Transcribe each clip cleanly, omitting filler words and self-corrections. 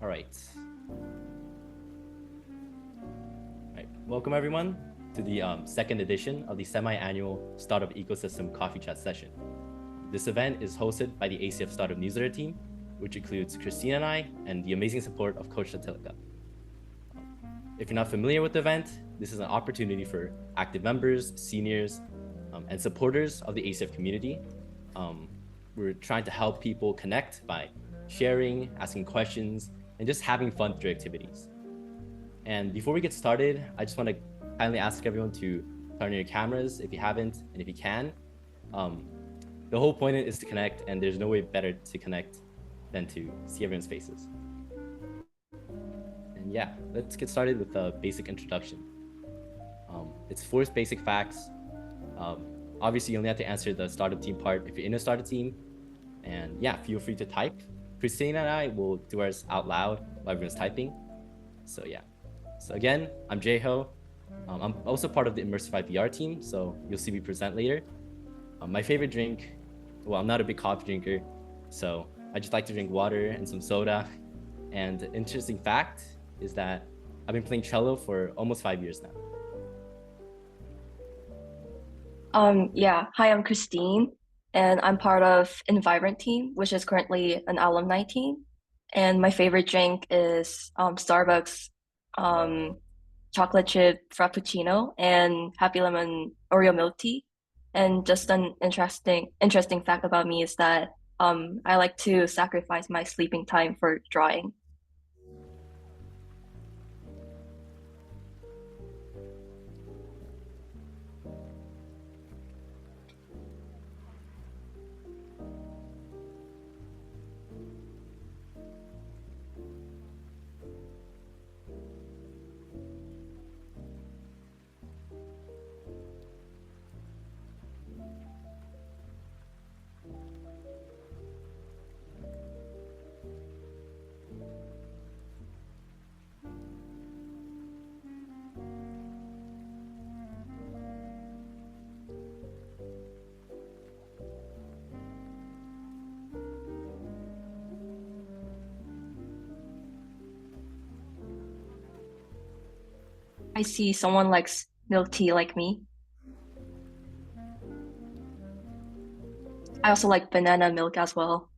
All right. Welcome everyone to the second edition of the semi-annual Startup Ecosystem Coffee Chat session. This event is hosted by the ACF Startup Newsletter team, which includes Christine and I, and the amazing support of Coach Tatilika. If you're not familiar with the event, this is an opportunity for active members, seniors, and supporters of the ACF community. We're trying to help people connect by sharing, asking questions, and just having fun through activities. And before we get started, I just want to kindly ask everyone to turn on your cameras if you haven't, and if you can. The whole point is to connect, and there's no way better to connect than to see everyone's faces. And yeah, let's get started with a basic introduction. It's 4 basic facts. Obviously, you only have to answer the startup team part if you're in a startup team. And yeah, feel free to type. Christine and I will do ours out loud while everyone's typing. So yeah. So again, I'm Jay-Ho. I'm also part of the Immersified VR team, so you'll see me present later. My favorite drink, well, I'm not a big coffee drinker, so I just like to drink water and some soda. And an interesting fact is that I've been playing cello for almost 5 years now. Hi, I'm Christine, and I'm part of Environment team, which is currently an alumni team. And my favorite drink is Starbucks chocolate chip frappuccino and happy lemon Oreo milk tea. And just an interesting fact about me is that I like to sacrifice my sleeping time for drawing. I see someone likes milk tea like me. I also like banana milk as well.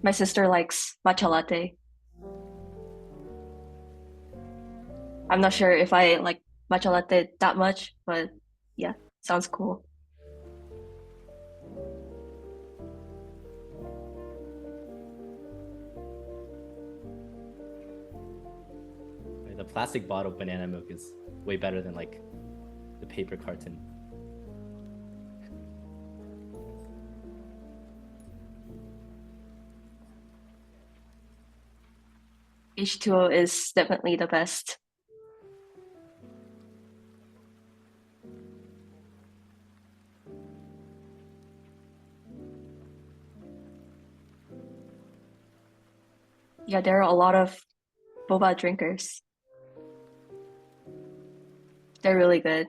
My sister likes matcha latte. I'm not sure if I like matcha latte that much, but yeah, sounds cool. The plastic bottle banana milk is way better than like the paper carton. H2O is definitely the best. Yeah, there are a lot of boba drinkers. They're really good.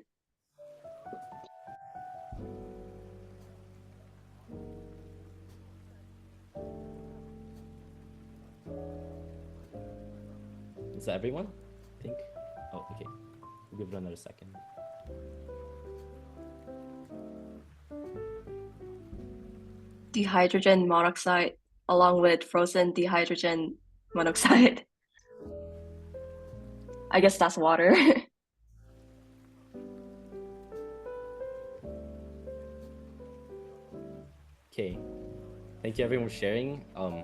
Is that everyone? I think. Oh, okay. We'll give it another second. Dihydrogen monoxide along with frozen dihydrogen monoxide. I guess that's water. Okay. Thank you everyone for sharing. I'm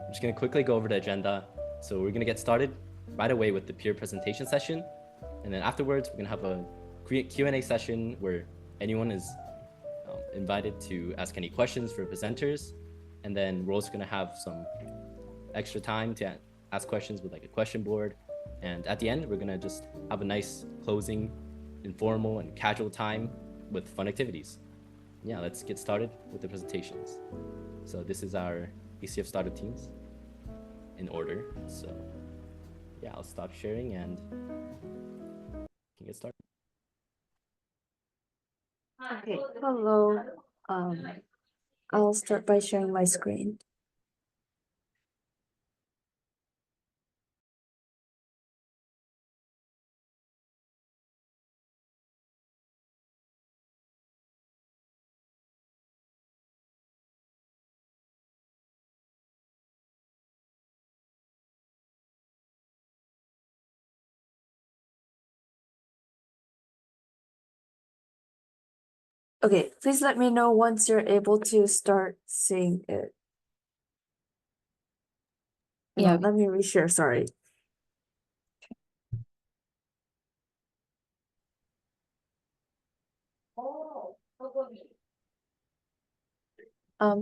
just gonna quickly go over the agenda. So we're gonna get started right away with the peer presentation session. And then afterwards, we're gonna have a Q&A session where anyone is invited to ask any questions for presenters. And then we're also gonna have some extra time to ask questions with like a question board. And at the end, we're gonna just have a nice closing, informal and casual time with fun activities. Yeah, let's get started with the presentations. So this is our ACF startup teams in order. So yeah, I'll stop sharing and we can get started. Okay, hello. I'll start by sharing my screen. Okay, please let me know once you're able to start seeing it. Yeah. Let me reshare, sorry.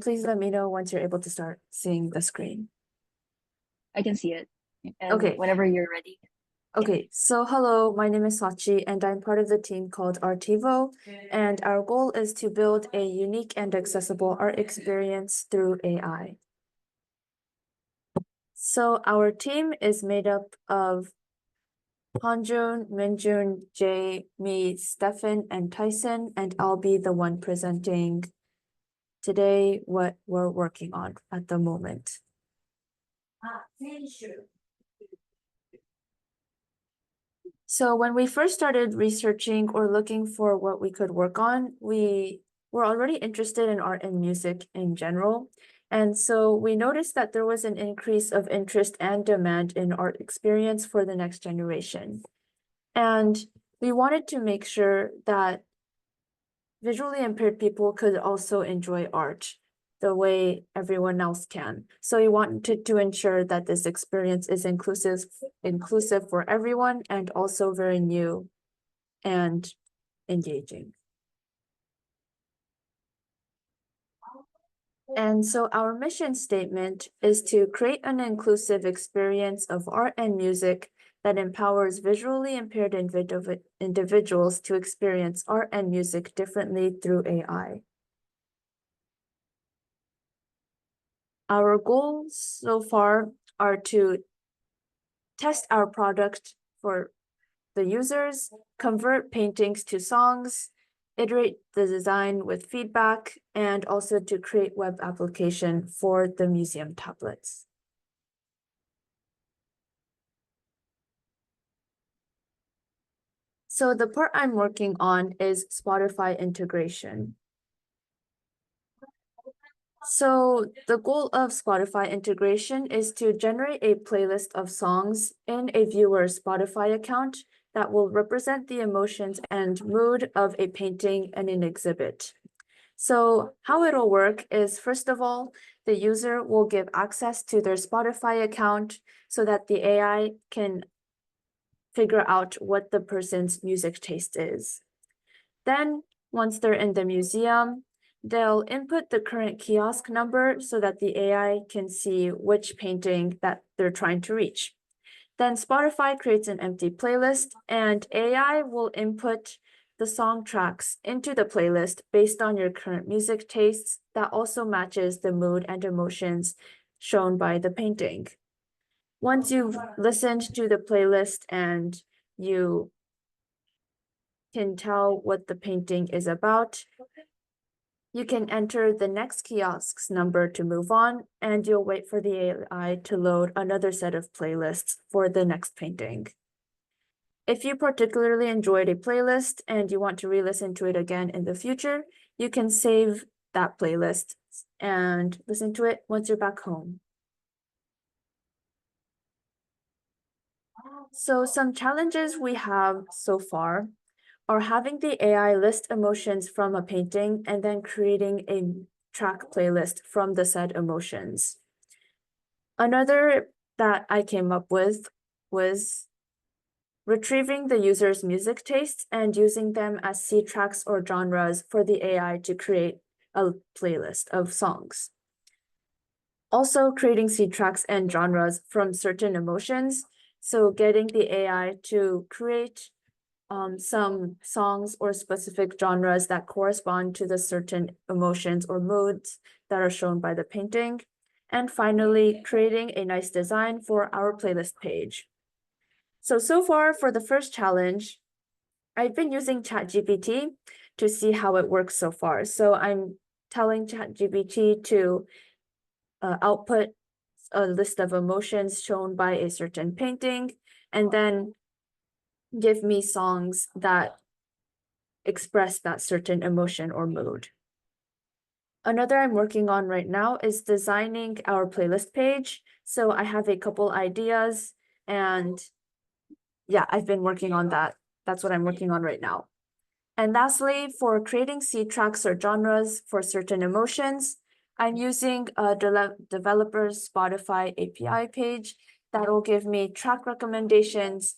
Please let me know once you're able to start seeing the screen. I can see it. And Okay. whenever you're ready. Okay, so hello, my name is Sachi and I'm part of the team called Artivo, and our goal is to build a unique and accessible art experience through AI. So our team is made up of Hanjun, Minjun, Jay, me, Stefan, and Tyson, and I'll be the one presenting today what we're working on at the moment. So when we first started researching or looking for what we could work on, we were already interested in art and music in general. And so we noticed that there was an increase of interest and demand in art experience for the next generation. And we wanted to make sure that visually impaired people could also enjoy art the way everyone else can. So we wanted to ensure that this experience is inclusive for everyone and also very new and engaging. And so our mission statement is to create an inclusive experience of art and music that empowers visually impaired individuals to experience art and music differently through AI. Our goals so far are to test our product for the users, convert paintings to songs, iterate the design with feedback, and also to create web application for the museum tablets. So the part I'm working on is Spotify integration. So the goal of Spotify integration is to generate a playlist of songs in a viewer's Spotify account that will represent the emotions and mood of a painting and an exhibit. So how it'll work is, first of all, the user will give access to their Spotify account so that the AI can figure out what the person's music taste is. Then, once they're in the museum, they'll input the current kiosk number so that the AI can see which painting that they're trying to reach. Then Spotify creates an empty playlist and AI will input the song tracks into the playlist based on your current music tastes that also matches the mood and emotions shown by the painting. Once you've listened to the playlist and you can tell what the painting is about, you can enter the next kiosk's number to move on, and you'll wait for the AI to load another set of playlists for the next painting. If you particularly enjoyed a playlist and you want to re-listen to it again in the future, you can save that playlist and listen to it once you're back home. So some challenges we have so far are having the AI list emotions from a painting and then creating a track playlist from the said emotions. Another that I came up with was retrieving the user's music tastes and using them as seed tracks or genres for the AI to create a playlist of songs. Also creating seed tracks and genres from certain emotions. So getting the AI to create some songs or specific genres that correspond to the certain emotions or moods that are shown by the painting. And finally, creating a nice design for our playlist page. So far for the first challenge, I've been using ChatGPT to see how it works so far. So I'm telling ChatGPT to output a list of emotions shown by a certain painting, and then give me songs that express that certain emotion or mood. Another I'm working on right now is designing our playlist page. So I have a couple ideas, and yeah, I've been working on that. That's what I'm working on right now. And lastly, for creating seed tracks or genres for certain emotions, I'm using a developer's Spotify API page that will give me track recommendations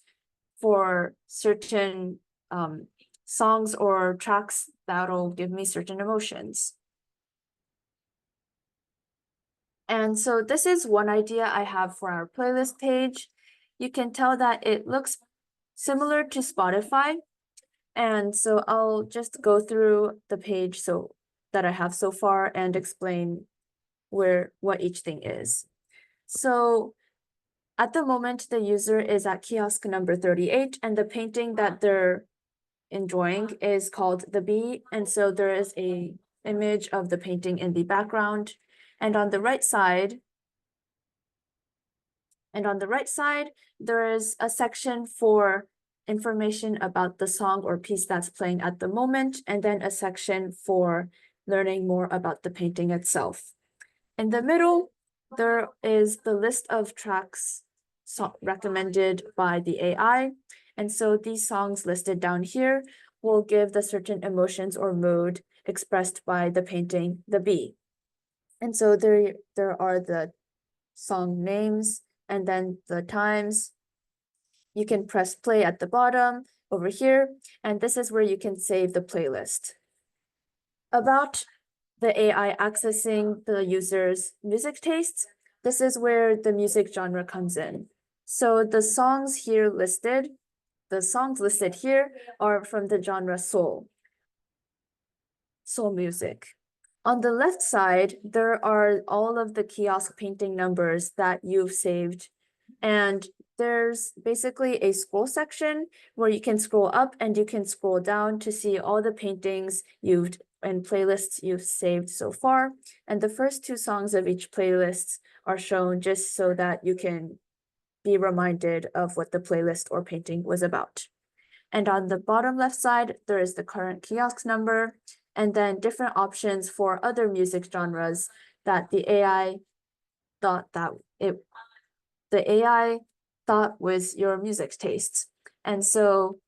for certain songs or tracks that'll give me certain emotions. And so this is one idea I have for our playlist page. You can tell that it looks similar to Spotify. And so I'll just go through the page that I have so far and explain what each thing is. So at the moment, the user is at kiosk number 38, and the painting that they're enjoying is called The Bee. And so there is a image of the painting in the background. And on the right side, there is a section for information about the song or piece that's playing at the moment, and then a section for learning more about the painting itself. In the middle, there is the list of tracks recommended by the AI. And so these songs listed down here will give the certain emotions or mood expressed by the painting, The Bee. And so there are the song names and then the times. You can press play at the bottom over here, and this is where you can save the playlist. About the AI accessing the user's music tastes, this is where the music genre comes in. So the songs listed here are from the genre soul music. On the left side, there are all of the kiosk painting numbers that you've saved. And there's basically a scroll section where you can scroll up and you can scroll down to see all the paintings and playlists you've saved so far. And the first two songs of each playlist are shown just so that you can be reminded of what the playlist or painting was about. And on the bottom left side, there is the current kiosk number, and then different options for other music genres that the AI thought was your music tastes. And so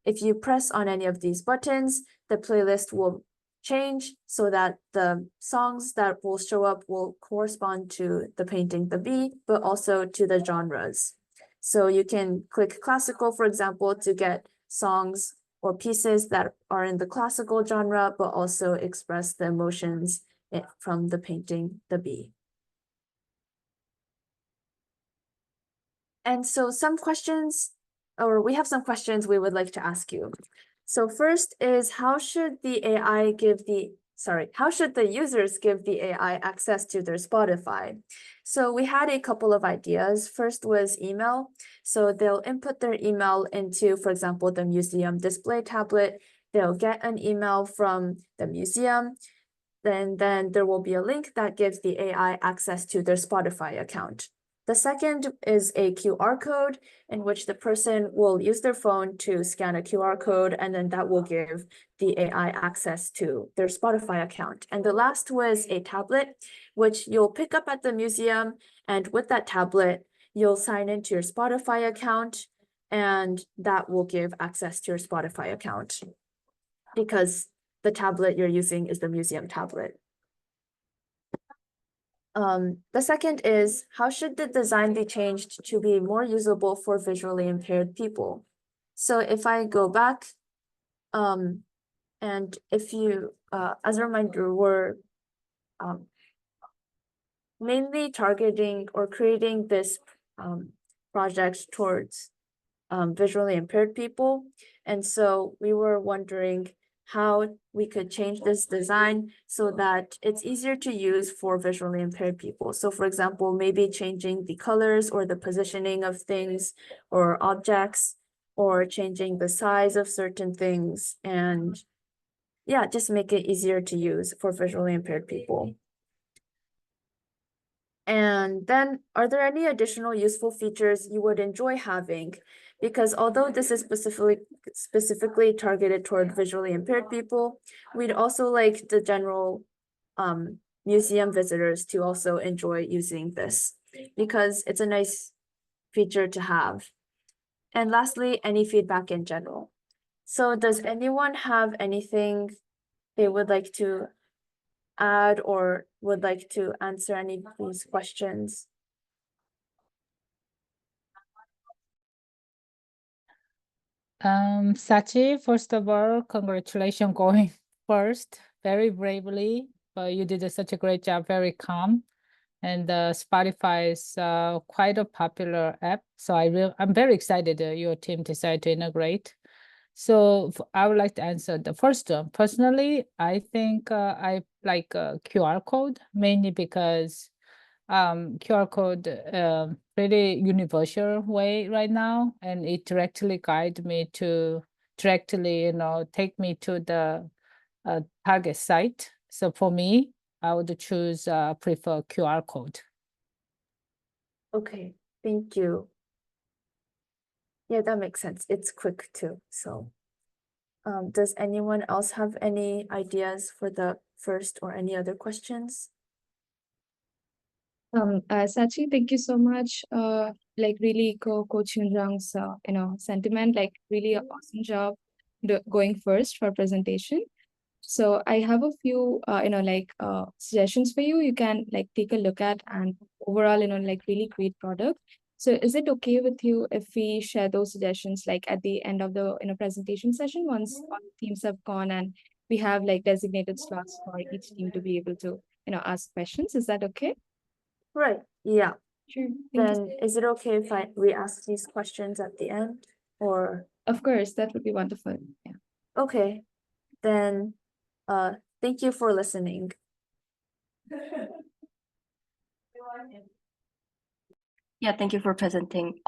if you press on any of these buttons, the playlist will change so that the songs that will show up will correspond to the painting, The Bee, but also to the genres. So you can click classical, for example, to get songs or pieces that are in the classical genre, but also express the emotions from the painting, The Bee. And so we have some questions we would like to ask you. So first is, how should the users give the AI access to their Spotify? So we had a couple of ideas. First was email. So they'll input their email into, for example, the museum display tablet. They'll get an email from the museum. Then there will be a link that gives the AI access to their Spotify account. The second is a QR code in which the person will use their phone to scan a QR code, and then that will give the AI access to their Spotify account. And the last was a tablet, which you'll pick up at the museum, and with that tablet, you'll sign into your Spotify account, and that will give access to your Spotify account because the tablet you're using is the museum tablet. The second is, how should the design be changed to be more usable for visually impaired people? So if I go back, and if you, as a reminder, we're mainly targeting or creating this project towards visually impaired people. And so we were wondering how we could change this design so that it's easier to use for visually impaired people. So for example, maybe changing the colors or the positioning of things or objects, or changing the size of certain things. And yeah, just make it easier to use for visually impaired people. And then, are there any additional useful features you would enjoy having? Because although this is specifically targeted toward visually impaired people, we'd also like the general museum visitors to also enjoy using this because it's a nice feature to have. And lastly, any feedback in general. So does anyone have anything they would like to add or would like to answer any of these questions? Sachi, first of all, congratulations going first very bravely. But you did such a great job, very calm. And Spotify is quite a popular app. So I'm very excited your team decided to integrate. So I would like to answer the first one. Personally, I think I like QR code mainly because QR code really universal way right now, and it directly guide me to directly, take me to the target site. So for me, I would choose prefer QR code. Okay, thank you. Yeah, that makes sense. It's quick too. So, does anyone else have any ideas for the first or any other questions? Sachi, thank you so much. Like really Coach Yunjang's sentiment, like really awesome job going first for presentation. So I have a few suggestions for you. You can like take a look at and overall, like really great product. So is it okay with you if we share those suggestions like at the end of the presentation session once all teams have gone and we have like designated slots for each team to be able to ask questions? Is that okay? Right, yeah. Sure. Thank you. Then is it okay if we ask these questions at the end or? Of course, that would be wonderful. Yeah. Okay, then thank you for listening. Yeah, thank you for presenting.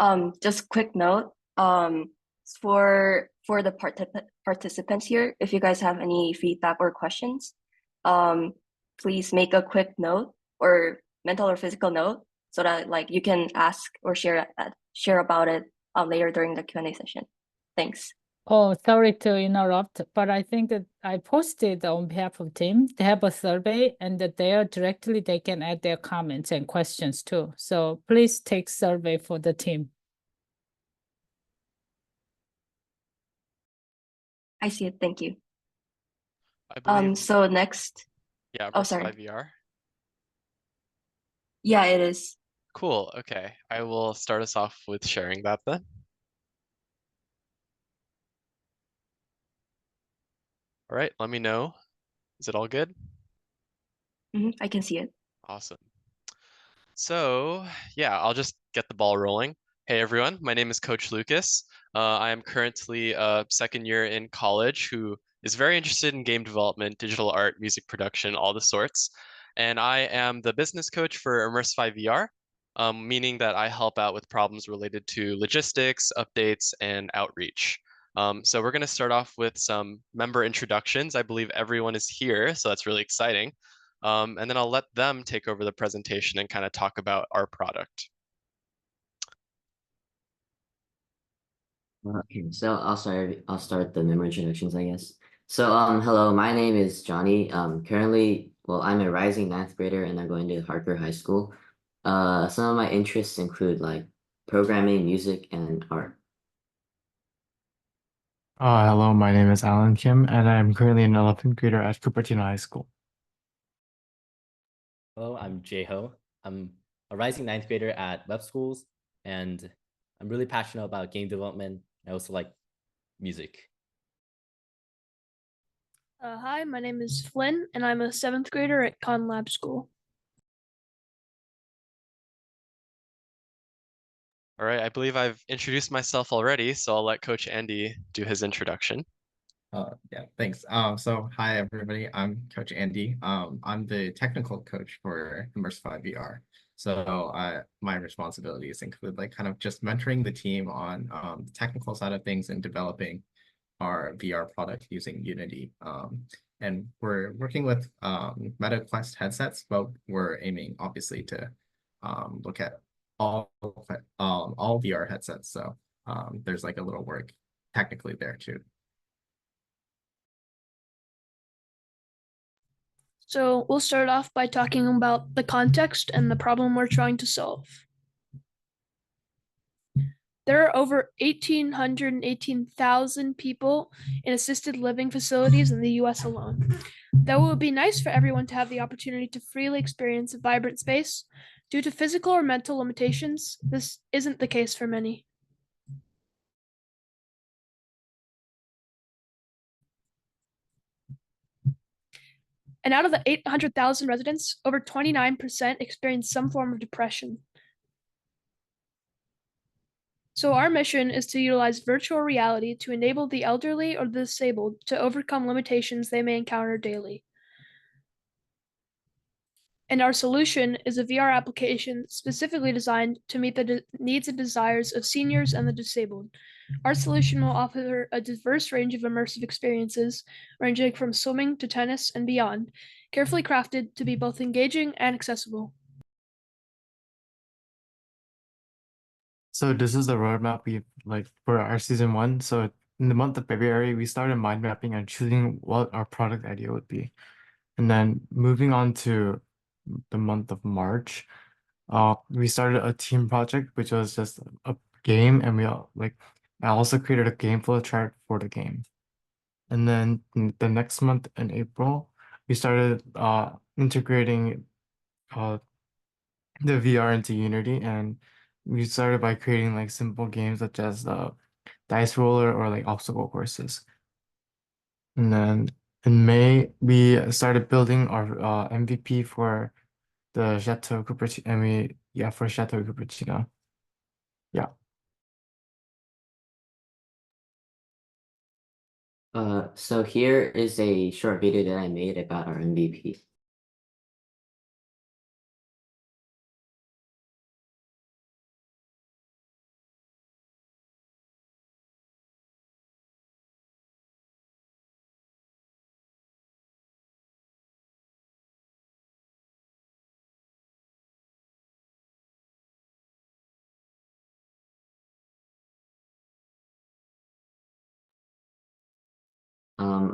Just quick note, for the participants here, if you guys have any feedback or questions, please make a quick note or mental or physical note so that like you can ask or share about it later during the Q&A session. Thanks. Oh, sorry to interrupt, but I think that I posted on behalf of team. They have a survey, and that there directly they can add their comments and questions too. So please take survey for the team. I see it. Thank you. I believe, So next. yeah, Oh, Immersive sorry. VR. Yeah, it is. Cool. Okay, I will start us off with sharing that then. All right, let me know. Is it all good? I can see it. Awesome. So yeah, I'll just get the ball rolling. Hey everyone, my name is Coach Lucas. I am currently a second year in college who is very interested in game development, digital art, music production, all the sorts. And I am the business coach for Immersify VR, meaning that I help out with problems related to logistics, updates, and outreach. So we're going to start off with some member introductions. I believe everyone is here, so that's really exciting. And then I'll let them take over the presentation and kind of talk about our product. Okay, so I'll start the member introductions, I guess. So hello, my name is Johnny. Currently, well, I'm a rising 9th grader and I'm going to Harker High School. Some of my interests include like programming, music, and art. Hello, my name is Alan Kim, and I'm currently an 11th grader at Cupertino High School. Hello, I'm Jay-Ho. I'm a rising 9th grader at Web Schools, and I'm really passionate about game development. I also like music. Hi, my name is Flynn, and I'm a 7th grader at Con Lab School. All right, I believe I've introduced myself already, so I'll let Coach Andy do his introduction. Yeah, thanks. So hi everybody, I'm Coach Andy. I'm the technical coach for Immersify VR. So my responsibilities include like kind of just mentoring the team on the technical side of things and developing our VR product using Unity. And we're working with Meta Quest headsets, but we're aiming obviously to look at all VR headsets. So there's like a little work technically there too. So we'll start off by talking about the context and the problem we're trying to solve. There are over 1,818,000 people in assisted living facilities in the US alone. Though it would be nice for everyone to have the opportunity to freely experience a vibrant space, due to physical or mental limitations, this isn't the case for many. And out of the 800,000 residents, over 29% experience some form of depression. So our mission is to utilize virtual reality to enable the elderly or the disabled to overcome limitations they may encounter daily. And our solution is a VR application specifically designed to meet the needs and desires of seniors and the disabled. Our solution will offer a diverse range of immersive experiences, ranging from swimming to tennis and beyond, carefully crafted to be both engaging and accessible. So this is the roadmap we like for our season 1. So in the month of February, we started mind mapping and choosing what our product idea would be. And then moving on to the month of March, we started a team project, which was just a game, and I also created a game flow chart for the game. And then the next month in April, we started integrating the VR into Unity, and we started by creating like simple games such as dice roller or like obstacle courses. And then in May, we started building our MVP for the Chateau Cupertino, and for Chateau Cupertino. Yeah. So here is a short video that I made about our MVP.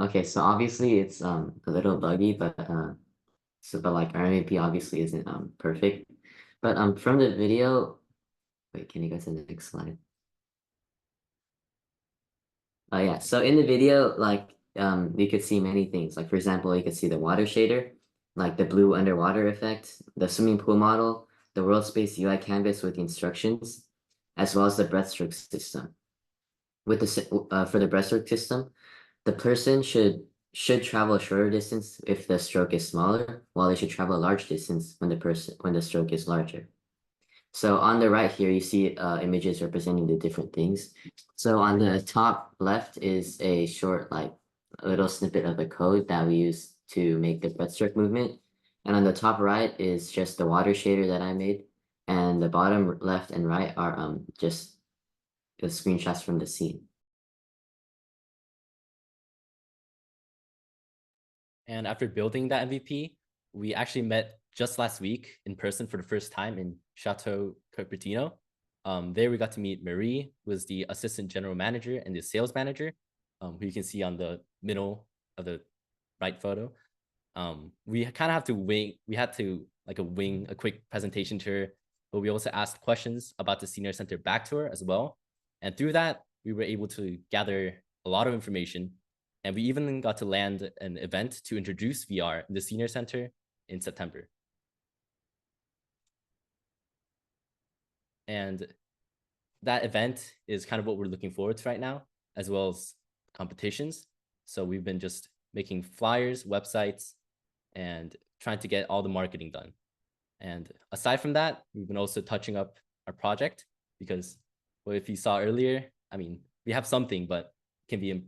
Okay, so obviously it's a little buggy, but like our MVP obviously isn't perfect. But from the video, wait, can you go to the next slide? Oh yeah, so in the video, like you could see many things. Like for example, you could see the water shader, like the blue underwater effect, the swimming pool model, the world space UI canvas with the instructions, as well as the breaststroke system. With the for the breaststroke system, the person should travel a shorter distance if the stroke is smaller, while they should travel a large distance when the stroke is larger. So on the right here, you see images representing the different things. So on the top left is a short, like a little snippet of the code that we use to make the breaststroke movement. And on the top right is just the water shader that I made. And the bottom left and right are just the screenshots from the scene. And after building that MVP, we actually met just last week in person for the first time in Chateau Cupertino. There we got to meet Marie, who was the assistant general manager and the sales manager, who you can see on the middle of the right photo. We kind of have to wing, we had to wing a quick presentation to her, but we also asked questions about the senior center back to her as well. And through that, we were able to gather a lot of information. And we even got to land an event to introduce VR in the senior center in September. And that event is kind of what we're looking forward to right now, as well as competitions. So we've been just making flyers, websites, and trying to get all the marketing done. And aside from that, we've been also touching up our project because, well, if you saw earlier, I mean, we have something, but it can be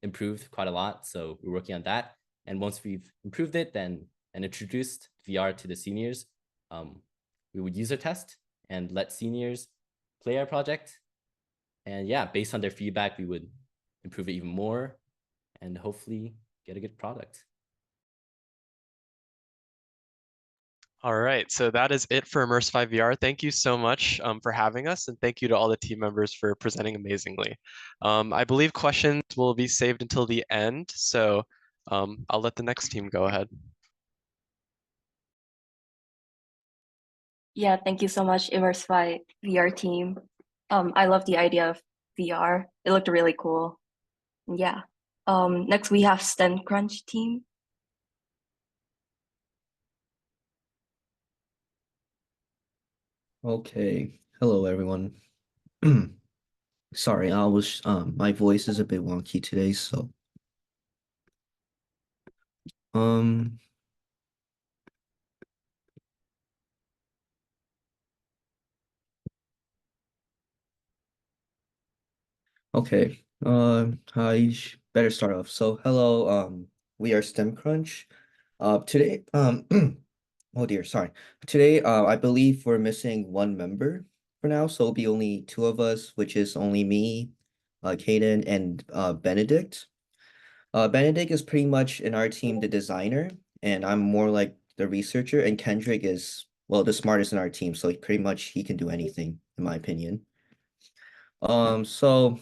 improved quite a lot. So we're working on that. And once we've improved it and introduced VR to the seniors, we would user test and let seniors play our project. And yeah, based on their feedback, we would improve it even more and hopefully get a good product. All right, so that is it for Immersive VR. Thank you so much for having us, and thank you to all the team members for presenting amazingly. I believe questions will be saved until the end, so I'll let the next team go ahead. Yeah, thank you so much, Immersify VR team. I love the idea of VR. It looked really cool. Yeah. Next we have STEM Crunch team. Okay. Hello, everyone. Sorry, my voice is a bit wonky today, so um okay. Better start off. So hello, we are STEM Crunch. Today, oh dear, sorry. Today, I believe we're missing one member for now, so it'll be only two of us, which is only me, Kaden, and Benedict. Benedict is pretty much in our team the designer, and I'm more like the researcher, and Kendrick is, well, the smartest in our team, so pretty much he can do anything, in my opinion. So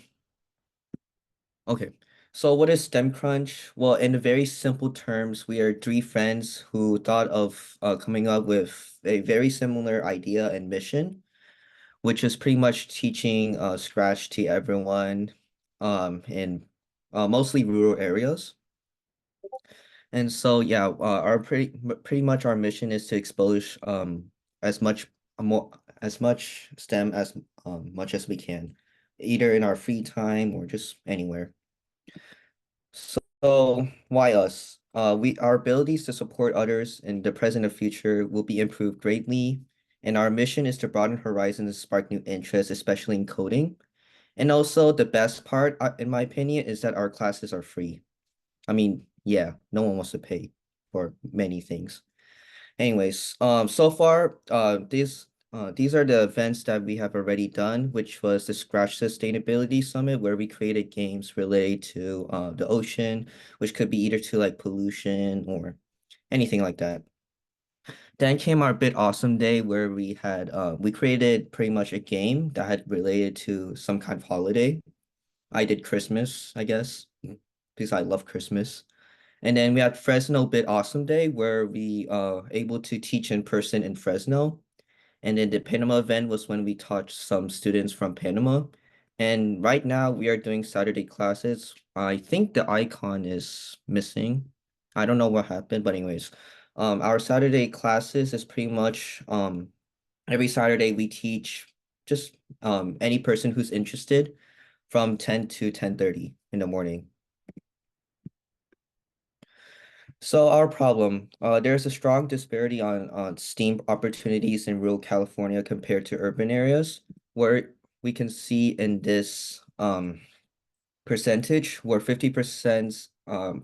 okay. So what is STEM Crunch? Well, in very simple terms, we are three friends who thought of coming up with a very similar idea and mission, which is pretty much teaching Scratch to everyone in mostly rural areas. And so yeah, our pretty much our mission is to expose as much more as much STEM as much as we can, either in our free time or just anywhere. So why us? Our abilities to support others in the present and future will be improved greatly, and our mission is to broaden horizons and spark new interests, especially in coding. And also the best part, in my opinion, is that our classes are free. I mean, yeah, no one wants to pay for many things. Anyways, so far, these are the events that we have already done, which was the Scratch Sustainability Summit, where we created games related to the ocean, which could be either to like pollution or anything like that. Then came our Bit Awesome Day, where we created pretty much a game that had related to some kind of holiday. I did Christmas, I guess, because I love Christmas. And then we had Fresno Bit Awesome Day, where we able to teach in person in Fresno. And then the Panama event was when we taught some students from Panama. And right now we are doing Saturday classes. I think the icon is missing. I don't know what happened, but anyways, our Saturday classes is pretty much every Saturday we teach just any person who's interested from 10 to 10:30 in the morning. So our problem, there's a strong disparity on STEAM opportunities in rural California compared to urban areas, where we can see in this percentage where 50%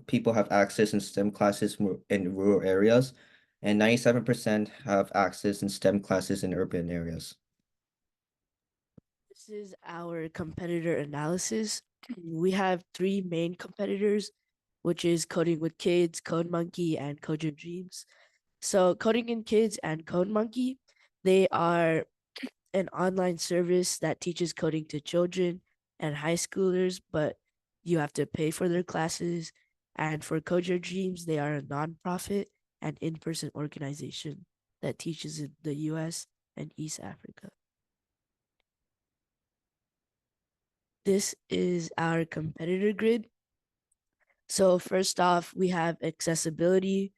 people have access in STEM classes in rural areas, and 97% have access in STEM classes in urban areas. This is our competitor analysis. We have three main competitors, which is Coding with Kids, Code Monkey, and Code Your Dreams. So Coding in Kids and Code Monkey, they are an online service that teaches coding to children and high schoolers, but you have to pay for their classes. And for Code Your Dreams, they are a nonprofit and in-person organization that teaches in the US and East Africa. This is our competitor grid. So first off, we have accessibility,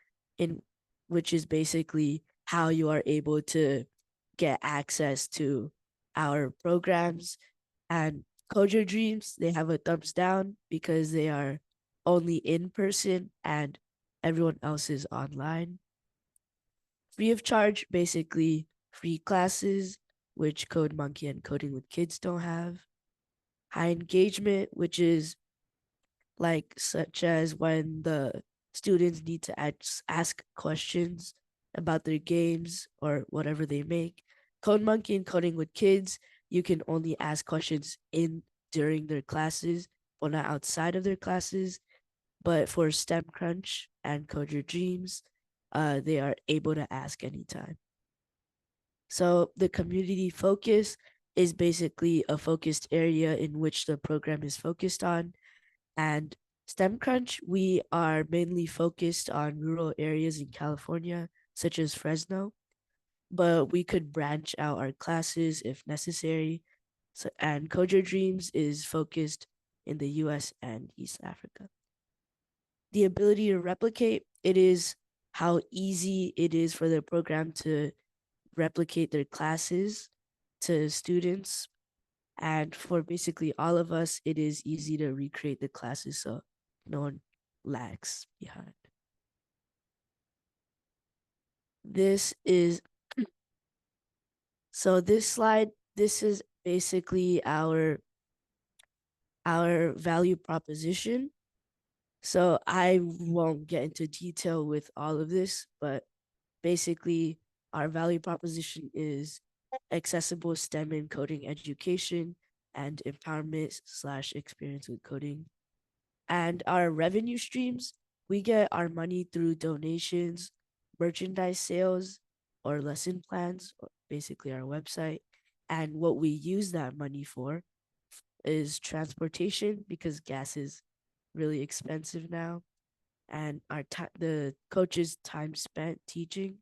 which is basically how you are able to get access to our programs. And Code Your Dreams, they have a thumbs down because they are only in person and everyone else is online. Free of charge, basically free classes, which Code Monkey and Coding with Kids don't have. High engagement, which is like such as when the students need to ask questions about their games or whatever they make. Code Monkey and Coding with Kids, you can only ask questions during their classes or not outside of their classes. But for STEM Crunch and Code Your Dreams, they are able to ask anytime. So the community focus is basically a focused area in which the program is focused on. And STEM Crunch, we are mainly focused on rural areas in California, such as Fresno, but we could branch out our classes if necessary. So, and Code Your Dreams is focused in the US and East Africa. The ability to replicate, it is how easy it is for the program to replicate their classes to students. And for basically all of us, it is easy to recreate the classes so no one lags behind. This is, so this slide, this is basically our value proposition. So I won't get into detail with all of this, but basically our value proposition is accessible STEM and coding education and empowerment/experience with coding. And our revenue streams, we get our money through donations, merchandise sales, or lesson plans, or basically our website. And what we use that money for is transportation, because gas is really expensive now. And the coaches' time spent teaching,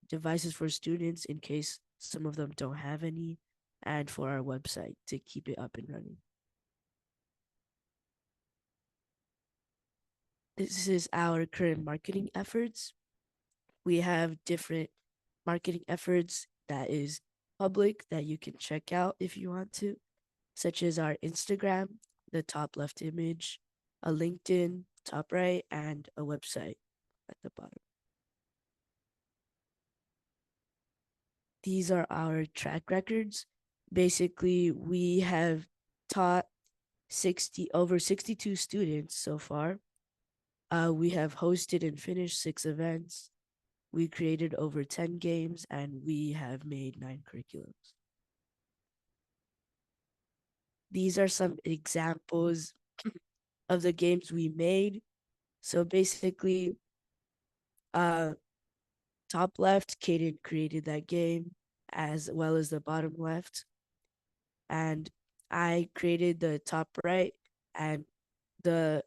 devices for students in case some of them don't have any, and for our website to keep it up and running. This is our current marketing efforts. We have different marketing efforts that is public that you can check out if you want to, such as our Instagram, the top left image, a LinkedIn, top right, and a website at the bottom. These are our track records. Basically, we have taught over 62 students so far. We have hosted and finished 6 events. We created over 10 games, and we have made 9 curriculums. These are some examples of the games we made. So basically, top left, Kaden created that game, as well as the bottom left. And I created the top right, and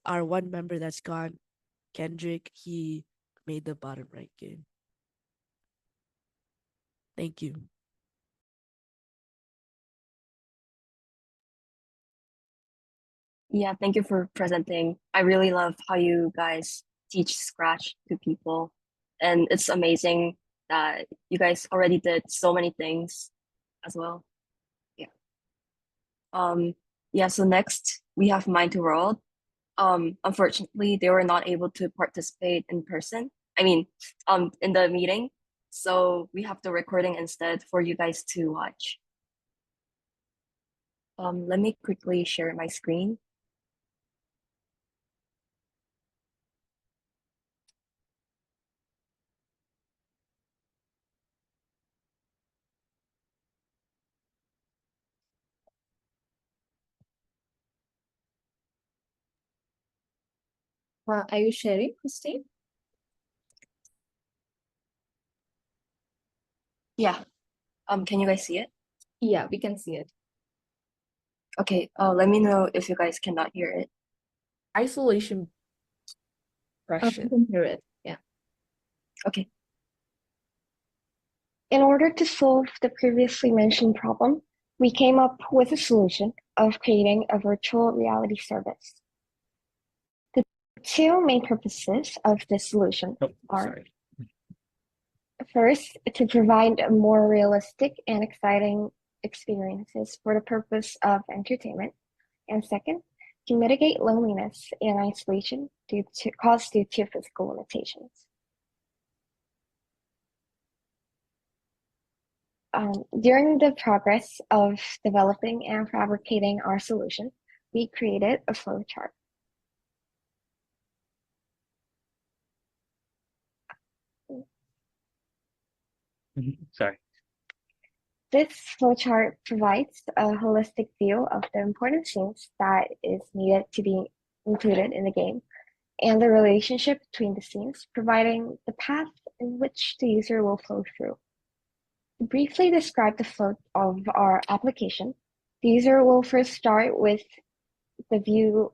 our one member that's gone, Kendrick, he made the bottom right game. Thank you. Yeah, thank you for presenting. I really love how you guys teach Scratch to people. And it's amazing that you guys already did so many things as well. Yeah. So next we have Mind to World. Unfortunately, they were not able to participate in person. I mean, in the meeting. So we have the recording instead for you guys to watch. Let me quickly share my screen. Are you sharing, Christine? Yeah. Can you guys see it? Yeah, we can see it. Okay. Let me know if you guys cannot hear it. Isolation We question. can hear it. Yeah. Okay. In order to solve the previously mentioned problem, we came up with a solution of creating a virtual reality service. The 2 main purposes of this solution are first, to provide more realistic and exciting experiences for the purpose of entertainment, and second, to mitigate loneliness and isolation caused due to physical limitations. During the progress of developing and fabricating our solution, we created a flowchart. Sorry. This flowchart provides a holistic view of the important things that is needed to be included in the game and the relationship between the scenes, providing the path in which the user will flow through. To briefly describe the flow of our application, the user will first start the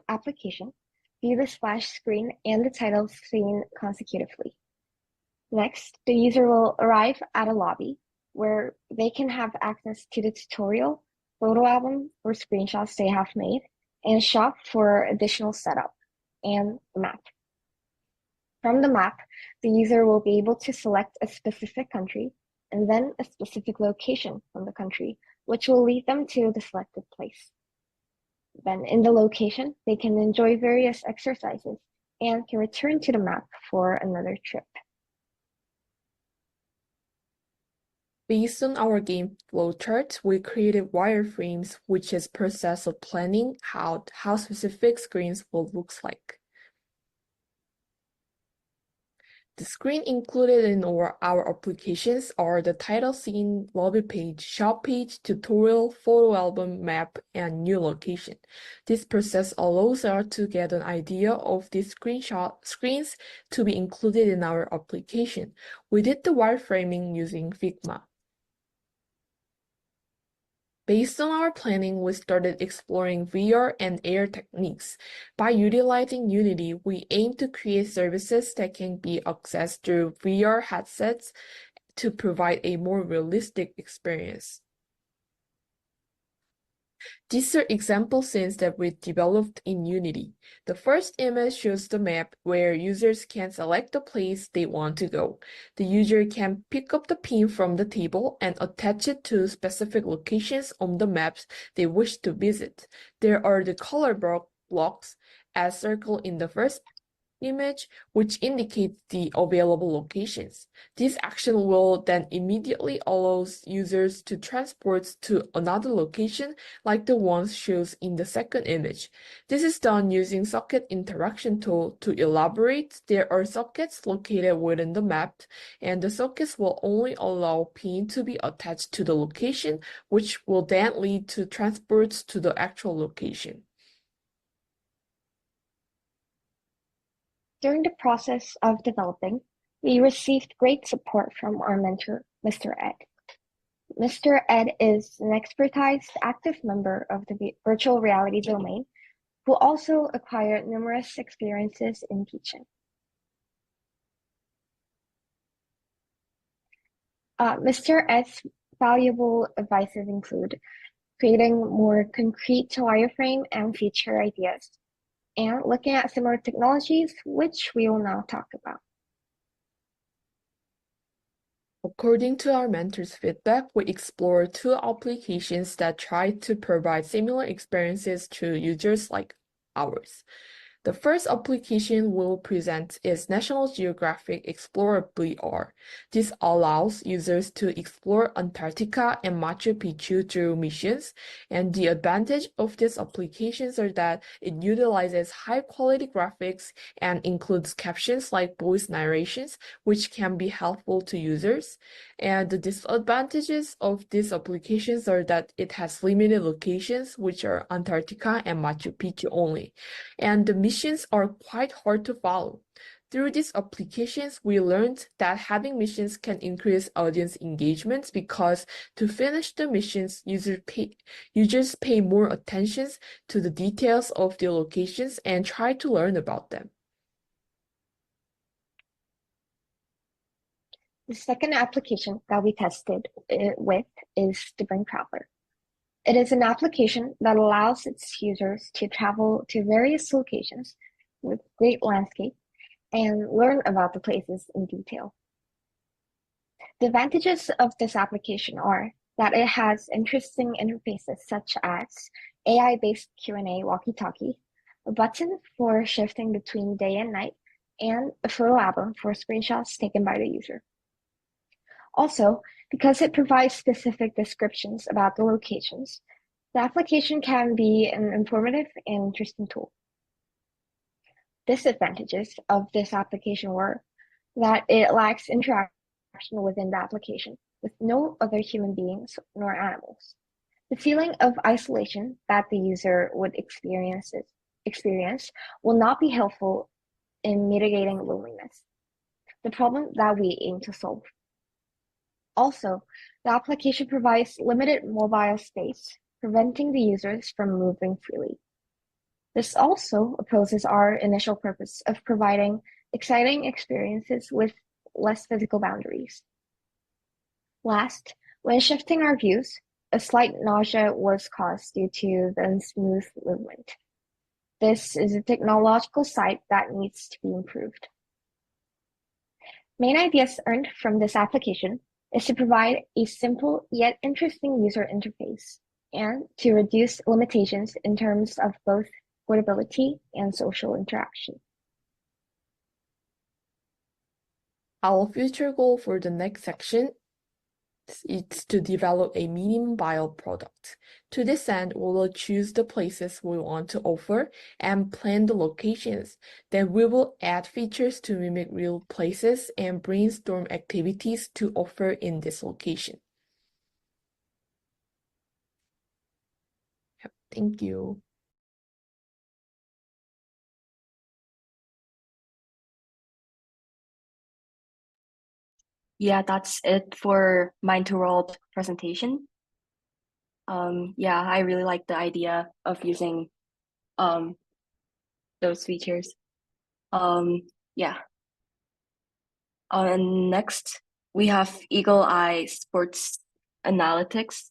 application, view the splash screen and the title screen consecutively. Next, the user will arrive at a lobby where they can have access to the tutorial, photo album, or screenshots they have made, and shop for additional setup and the map. From the map, the user will be able to select a specific country and then a specific location from the country, which will lead them to the selected place. Then in the location, they can enjoy various exercises and can return to the map for another trip. Based on our game flowchart, we created wireframes, which is process of planning how specific screens will look like. The screen included in our applications are the title scene, lobby page, shop page, tutorial, photo album, map, and new location. This process allows us to get an idea of these screens to be included in our application. We did the wireframing using Figma. Based on our planning, we started exploring VR and AR techniques. By utilizing Unity, we aim to create services that can be accessed through VR headsets to provide a more realistic experience. These are example scenes that we developed in Unity. The first image shows the map where users can select the place they want to go. The user can pick up the pin from the table and attach it to specific locations on the maps they wish to visit. There are the color blocks as circled in the first image, which indicates the available locations. This action will then immediately allow users to transport to another location like the ones shown in the second image. This is done using socket interaction tool. To elaborate, there are sockets located within the map, and the sockets will only allow pin to be attached to the location, which will then lead to transports to the actual location. During the process of developing, we received great support from our mentor, Mr. Ed. Mr. Ed is an expertise active member of the virtual reality domain who also acquired numerous experiences in teaching. Mr. Ed's valuable advices include creating more concrete wireframe and feature ideas, and looking at similar technologies, which we will now talk about. According to our mentor's feedback, we explored 2 applications that try to provide similar experiences to users like ours. The first application we'll present is National Geographic Explorer VR. This allows users to explore Antarctica and Machu Picchu through missions, and the advantage of these applications are that it utilizes high-quality graphics and includes captions like voice narrations, which can be helpful to users. And the disadvantages of these applications are that it has limited locations, which are Antarctica and Machu Picchu only, and the missions are quite hard to follow. Through these applications, we learned that having missions can increase audience engagement because to finish the missions, users pay more attention to the details of the locations and try to learn about them. The second application that we tested with is the Brain Traveler. It is an application that allows its users to travel to various locations with great landscape and learn about the places in detail. The advantages of this application are that it has interesting interfaces such as AI-based Q&A walkie-talkie, a button for shifting between day and night, and a photo album for screenshots taken by the user. Also, because it provides specific descriptions about the locations, the application can be an informative and interesting tool. Disadvantages of this application were that it lacks interaction within the application with no other human beings nor animals. The feeling of isolation that the user would experience experience will not be helpful in mitigating loneliness, the problem that we aim to solve. Also, the application provides limited mobile space, preventing the users from moving freely. This also opposes our initial purpose of providing exciting experiences with less physical boundaries. Last, when shifting our views, a slight nausea was caused due to the unsmooth movement. This is a technological side that needs to be improved. Main ideas earned from this application is to provide a simple yet interesting user interface and to reduce limitations in terms of both portability and social interaction. Our future goal for the next section is to develop a minimum viable product. To this end, we will choose the places we want to offer and plan the locations. Then we will add features to mimic real places and brainstorm activities to offer in this location. Thank you. Yeah, that's it for Mind to World presentation. Yeah, I really like the idea of using those features. Yeah. And next we have Eagle Eye Sports Analytics.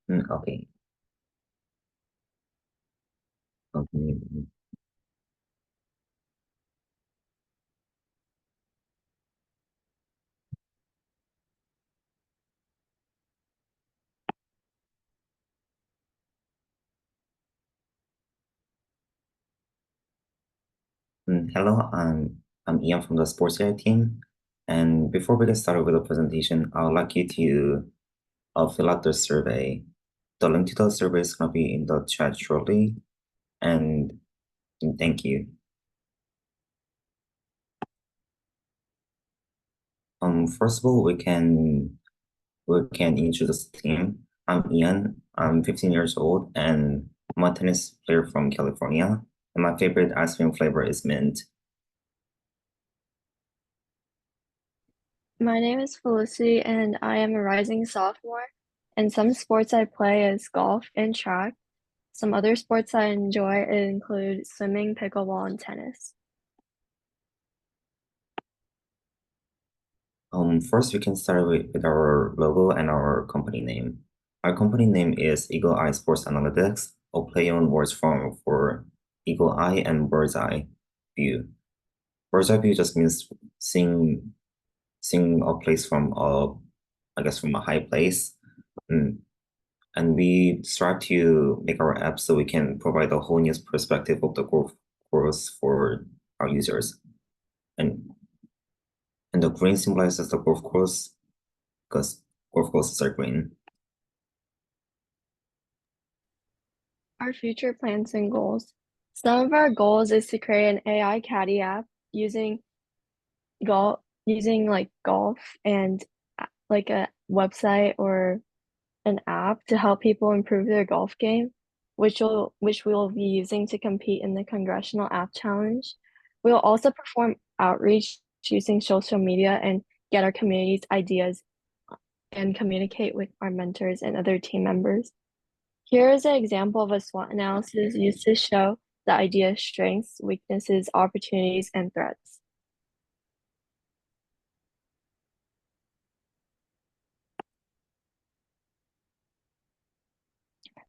Okay. Okay. Hello, I'm Ian from the Sports AI team. And before we get started with the presentation, I would like you to fill out the survey. The link to the survey is going to be in the chat shortly. And thank you. First of all, we can introduce the team. I'm Ian. I'm 15 years old, and I'm a tennis player from California. And my favorite ice cream flavor is mint. My name is Felicity, and I am a rising sophomore. And some sports I play is golf and track. Some other sports I enjoy include swimming, pickleball, and tennis. First, we can start with our logo and our company name. Our company name is Eagle Eye Sports Analytics, a play on words for eagle eye and bird's eye view. Bird's eye view just means seeing a place from from a high place. And we strive to make our app so we can provide a whole new perspective of the golf course for our users. And the green symbolizes the golf course because golf courses are green. Our future plans and goals. Some of our goals is to create an AI caddy app using golf and like a website or an app to help people improve their golf game, which we will be using to compete in the Congressional App Challenge. We will also perform outreach using social media and get our community's ideas and communicate with our mentors and other team members. Here is an example of a SWOT analysis used to show the idea's strengths, weaknesses, opportunities, and threats.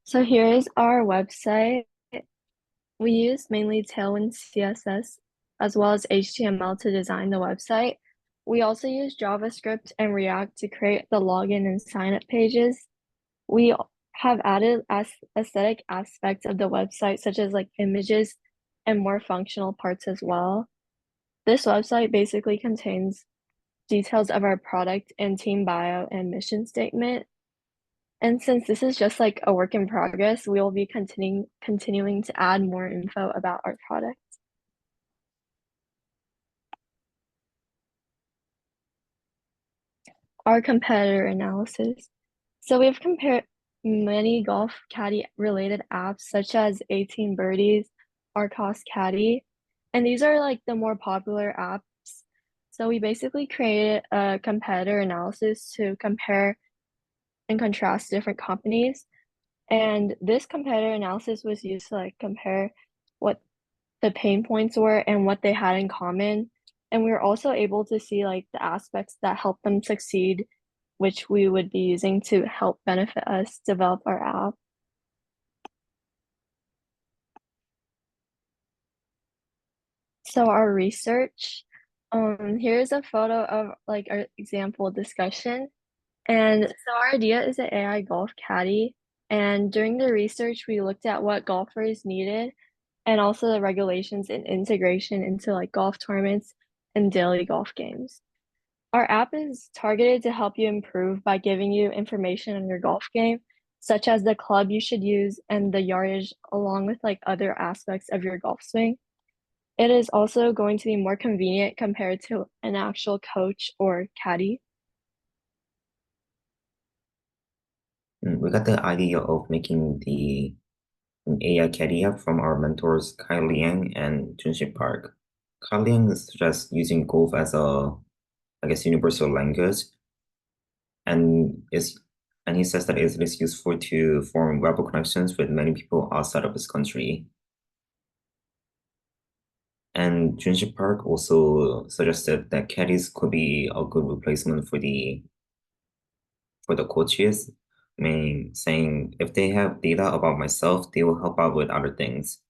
So here is our website. We use mainly Tailwind CSS as well as HTML to design the website. We also use JavaScript and React to create the login and sign up pages. We have added aesthetic aspects of the website, such as like images and more functional parts as well. This website basically contains details of our product and team bio and mission statement. And since this is just like a work in progress, we will be continuing to add more info about our product. Our competitor analysis. So we've compared many golf caddy related apps such as 18 Birdies, Arcos Caddy, and these are like the more popular apps. So we basically created a competitor analysis to compare and contrast different companies. And this competitor analysis was used to like compare what the pain points were and what they had in common. And we were also able to see like the aspects that help them succeed, which we would be using to help benefit us develop our app. So our research, here's a photo of like our example discussion. And so our idea is an AI golf caddy. And during the research, we looked at what golfers needed and also the regulations and integration into like golf tournaments and daily golf games. Our app is targeted to help you improve by giving you information on your golf game, such as the club you should use and the yardage, along with like other aspects of your golf swing. It is also going to be more convenient compared to an actual coach or caddy. We got the idea of making an AI caddy app from our mentors Kyle Liang and Junship Park. Kyle Liang suggests using golf as a, I guess, universal language, and he says that it is useful to form web connections with many people outside of this country. And Junship Park also suggested that caddies could be a good replacement for the coaches. I mean, saying if they have data about myself, they will help out with other things.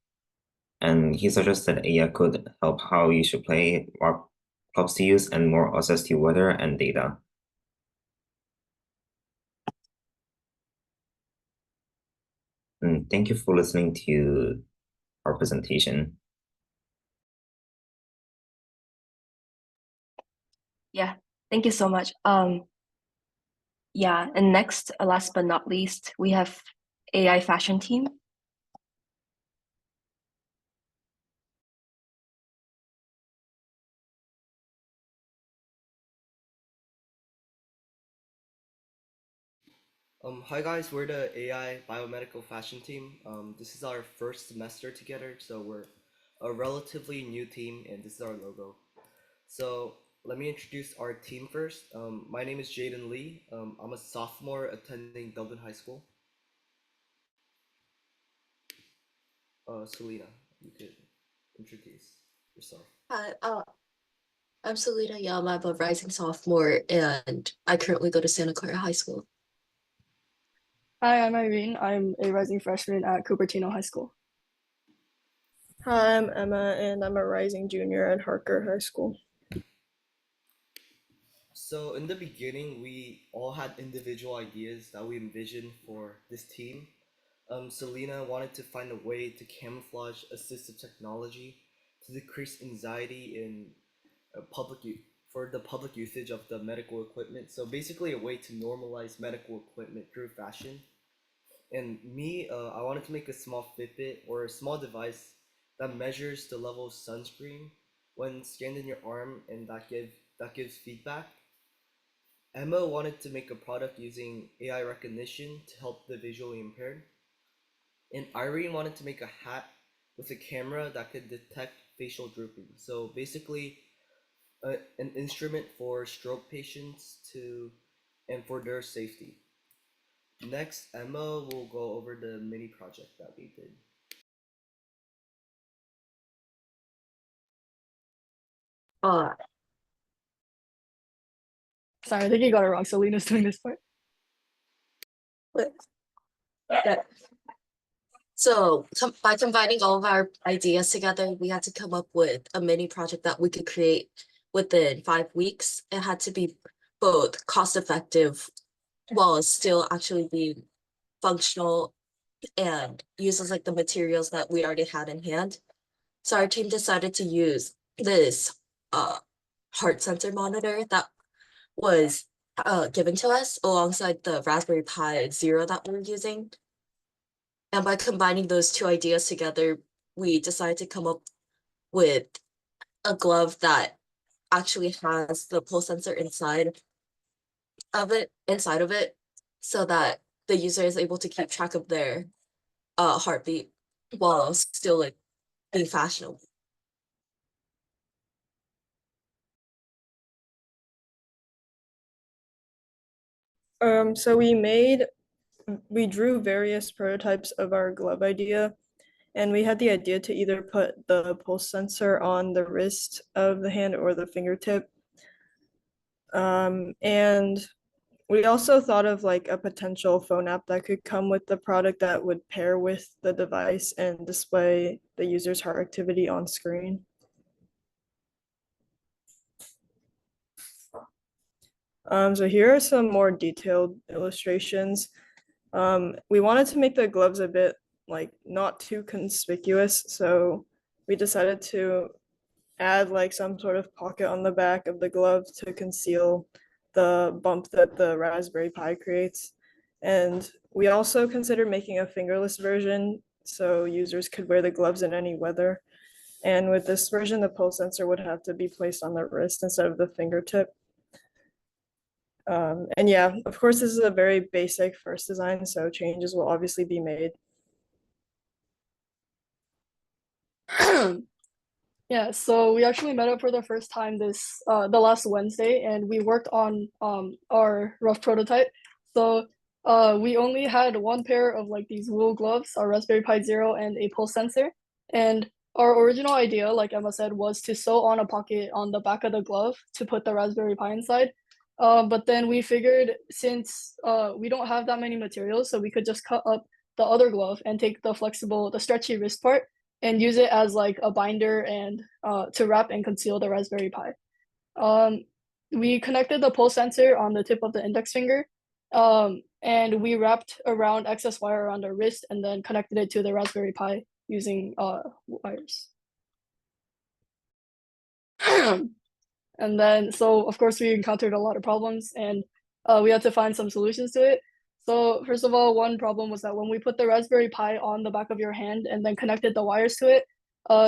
And he suggested AI could help how you should play, what clubs to use, and more access to weather and data. And thank you for listening to our presentation. Yeah, thank you so much. Yeah, and next, last but not least, we have AI fashion team. Hi guys, we're the AI biomedical fashion team. This is our first semester together, so we're a relatively new team, and this is our logo. So let me introduce our team first. My name is Jaden Lee. I'm a sophomore attending Dublin High School. Selena, you could introduce yourself. Hi, I'm Selena Yam. I'm a rising sophomore, and I currently go to Santa Clara High School. Hi, I'm Irene. I'm a rising freshman at Cupertino High School. Hi, I'm Emma, and I'm a rising junior at Harker High School. So in the beginning, we all had individual ideas that we envisioned for this team. Selena wanted to find a way to camouflage assistive technology to decrease anxiety in for the public usage of the medical equipment. So basically, a way to normalize medical equipment through fashion. And me, I wanted to make a small Fitbit or a small device that measures the level of sunscreen when scanned in your arm, and that gives feedback. Emma wanted to make a product using AI recognition to help the visually impaired. And Irene wanted to make a hat with a camera that could detect facial drooping. So basically, an instrument for stroke patients and for their safety. Next, Emma will go over the mini project that we did. Sorry, I think you got it wrong. Selena's doing this part. Yeah. So by combining all of our ideas together, we had to come up with a mini project that we could create within 5 weeks. It had to be both cost effective while still actually being functional and uses like the materials that we already had in hand. So our team decided to use this heart sensor monitor that was given to us alongside the Raspberry Pi Zero that we're using. And by combining those two ideas together, we decided to come up with a glove that actually has the pulse sensor inside of it, so that the user is able to keep track of their heartbeat while still like being fashionable. So we drew various prototypes of our glove idea, and we had the idea to either put the pulse sensor on the wrist of the hand or the fingertip. And we also thought of like a potential phone app that could come with the product that would pair with the device and display the user's heart activity on screen. So here are some more detailed illustrations. We wanted to make the gloves a bit like not too conspicuous, so we decided to add like some sort of pocket on the back of the glove to conceal the bump that the Raspberry Pi creates. And we also considered making a fingerless version so users could wear the gloves in any weather. And with this version, the pulse sensor would have to be placed on the wrist instead of the fingertip. And yeah, of course, this is a very basic first design, so changes will obviously be made. Yeah, so we actually met up for the first time the last Wednesday, and we worked on our rough prototype. So we only had one pair of like these wool gloves, our Raspberry Pi Zero, and a pulse sensor. And our original idea, like Emma said, was to sew on a pocket on the back of the glove to put the Raspberry Pi inside. But then we figured since we don't have that many materials, so we could just cut up the other glove and take the stretchy wrist part and use it as like a binder and to wrap and conceal the Raspberry Pi. We connected the pulse sensor on the tip of the index finger, and we wrapped around excess wire around our wrist and then connected it to the Raspberry Pi using wires. And then, so of course, we encountered a lot of problems, and we had to find some solutions to it. So first of all, one problem was that when we put the Raspberry Pi on the back of your hand and then connected the wires to it,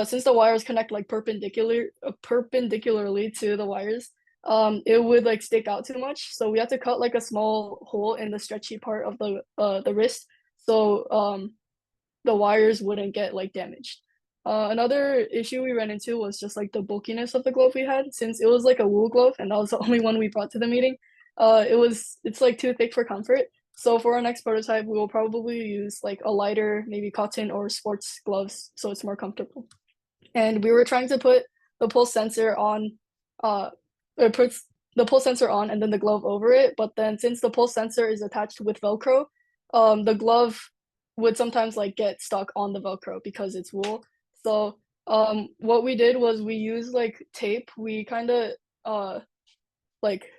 since the wires connect like perpendicularly to the wires, it would like stick out too much. So we had to cut like a small hole in the stretchy part of the wrist, so the wires wouldn't get like damaged. Another issue we ran into was just like the bulkiness of the glove we had, since it was like a wool glove and that was the only one we brought to the meeting. It's like too thick for comfort. So for our next prototype, we will probably use like a lighter, maybe cotton or sports gloves, so it's more comfortable. And we were trying to put the pulse sensor on, put the pulse sensor on and then the glove over it. But then since the pulse sensor is attached with Velcro, the glove would sometimes like get stuck on the Velcro because it's wool. So what we did was we used like tape. We kind of like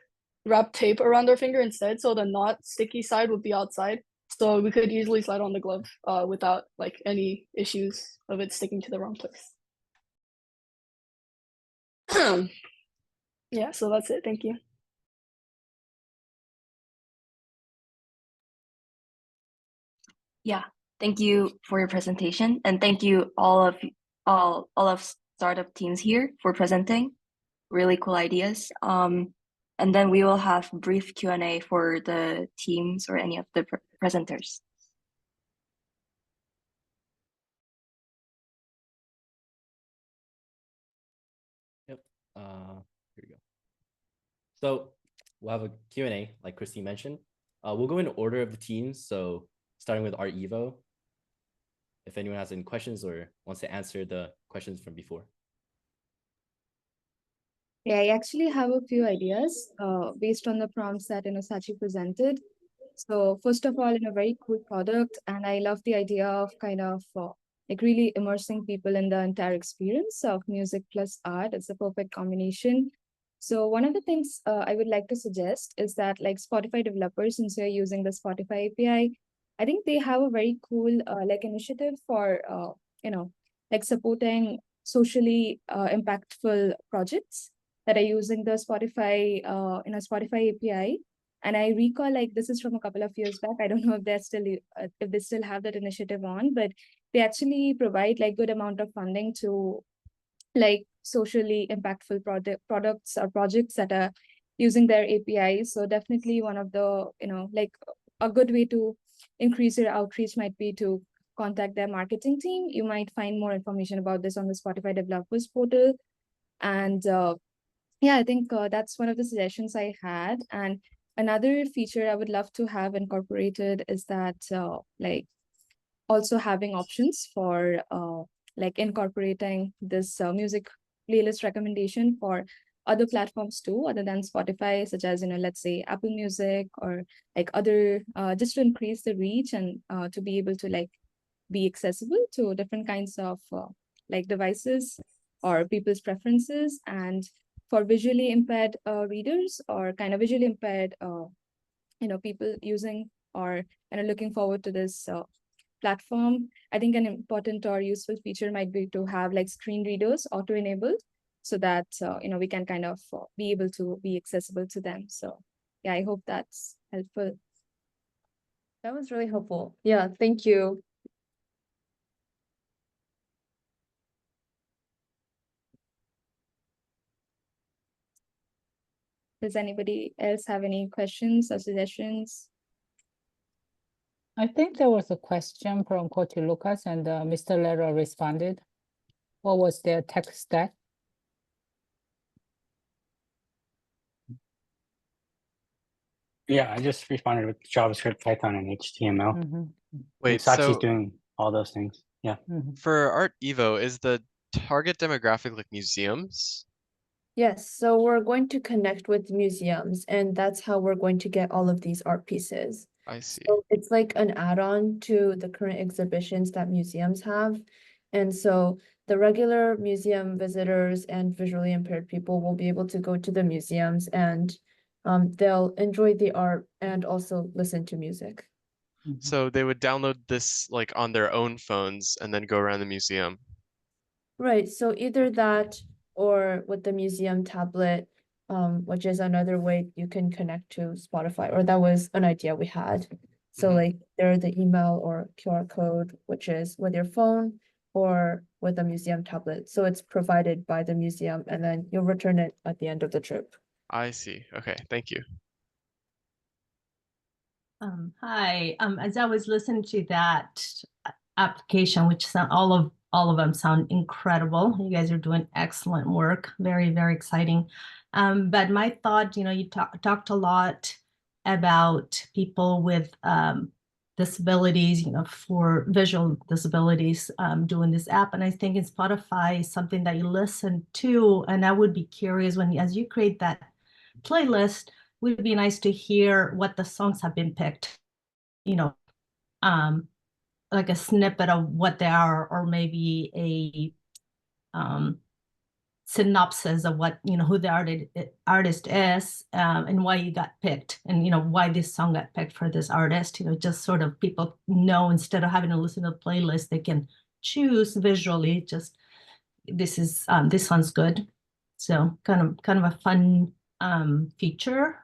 wrap tape around our finger instead, so the not sticky side would be outside, so we could easily slide on the glove without like any issues of it sticking to the wrong place. Yeah, so that's it. Thank you. Yeah, thank you for your presentation, and thank you all of startup teams here for presenting really cool ideas. And then we will have brief Q&A for the teams or any of the presenters. Yep. Here we go. So we'll have a Q&A, like Christine mentioned. We'll go in order of the teams. So starting with our Evo, if anyone has any questions or wants to answer the questions from before. Yeah, I actually have a few ideas based on the prompts that Sachi presented. So first of all, very cool product, and I love the idea of kind of like really immersing people in the entire experience of music plus art. It's a perfect combination. So one of the things I would like to suggest is that like Spotify developers, since you're using the Spotify API, I think they have a very cool like initiative for like supporting socially impactful projects that are using the Spotify Spotify API. And I recall like this is from a couple of years back. I don't know if they still have that initiative on, but they actually provide like good amount of funding to like socially impactful products or projects that are using their APIs. So definitely one of the like a good way to increase your outreach might be to contact their marketing team. You might find more information about this on the Spotify developers portal. And yeah, I think that's one of the suggestions I had. And another feature I would love to have incorporated is that like also having options for like incorporating this music playlist recommendation for other platforms too, other than Spotify, such as, let's say Apple Music or like other, just to increase the reach and to be able to like be accessible to different kinds of like devices or people's preferences. And for visually impaired readers or kind of visually impaired people using or looking forward to this platform, I think an important or useful feature might be to have like screen readers auto-enabled so that we can kind of be able to be accessible to them. So yeah, I hope that's helpful. That was really helpful. Yeah, thank you. Does anybody else have any questions or suggestions? I think there was a question from Coach Lucas and Mr. Lero responded. What was their tech stack? Yeah, I just responded with JavaScript, Python, and HTML. Mhm. Wait, Sachi's so doing all those things. Yeah. for Art Evo, is the target demographic like museums? Yes, so we're going to connect with museums, and that's how we're going to get all of these art pieces. I see. So it's like an add-on to the current exhibitions that museums have. And so the regular museum visitors and visually impaired people will be able to go to the museums and they'll enjoy the art and also listen to music. So they would download this like on their own phones and then go around the museum. Right, so either that or with the museum tablet, which is another way you can connect to Spotify, or that was an idea we had. So like there the email or QR code, which is with your phone or with a museum tablet. So it's provided by the museum and then you'll return it at the end of the trip. I see. Okay, thank you. Hi, as I was listening to that application, which sound all of them sound incredible. You guys are doing excellent work. Very, very exciting. But my thought, you talked a lot about people with disabilities, for visual disabilities, doing this app. And I think in Spotify is something that you listen to. And I would be curious as you create that playlist, would be nice to hear what the songs have been picked, like a snippet of what they are, or maybe a synopsis of what, who the artist is, and why you got picked, and why this song got picked for this artist. Just sort of people know, instead of having to listen to the playlist, they can choose visually, just this sounds good. So kind of a fun feature.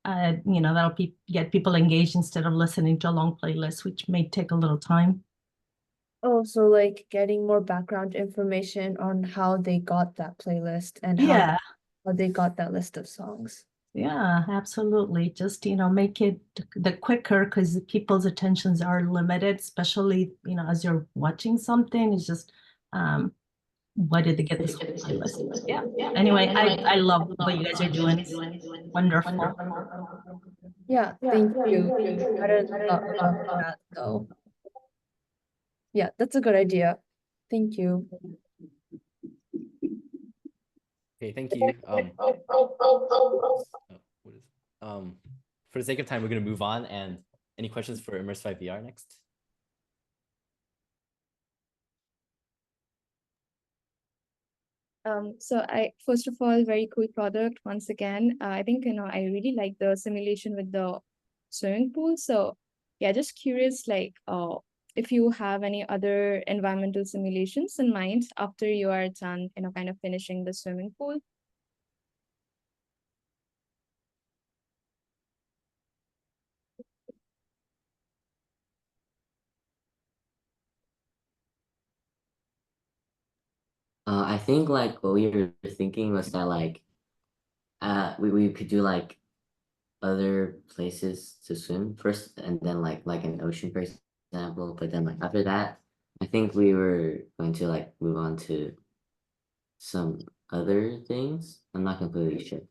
That'll get people engaged instead of listening to a long playlist, which may take a little time. Oh, so like getting more background information on how they got that playlist and Yeah. how they got that list of songs. Yeah, absolutely. Just, make it the quicker, because people's attentions are limited, especially, as you're watching something. It's just, why did they get this playlist? Yeah. Anyway, I love what you guys are doing. It's wonderful. Yeah, thank you. I hadn't thought about that though. Yeah, that's a good idea. Thank you. Okay, thank you. For the sake of time, we're going to move on. And any questions for Immersive VR next? So first of all, very cool product once again. I think, I really like the simulation with the swimming pool. So yeah, just curious, like, if you have any other environmental simulations in mind after you are done, kind of finishing the swimming pool. I think like what we were thinking was that like we could do like other places to swim first, and then like an ocean, for example. But then like after that, I think we were going to like move on to some other things. I'm not completely sure.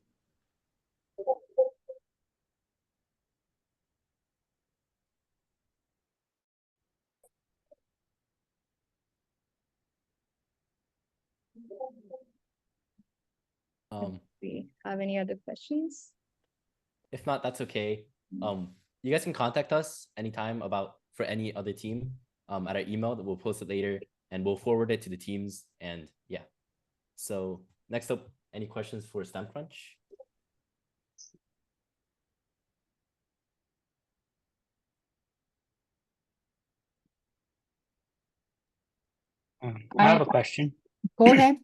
We have any other questions? If not, that's okay. You guys can contact us anytime for any other team at our email that we'll post it later, and we'll forward it to the teams. And yeah. So next up, any questions for STEM Crunch? I have a question. Go ahead.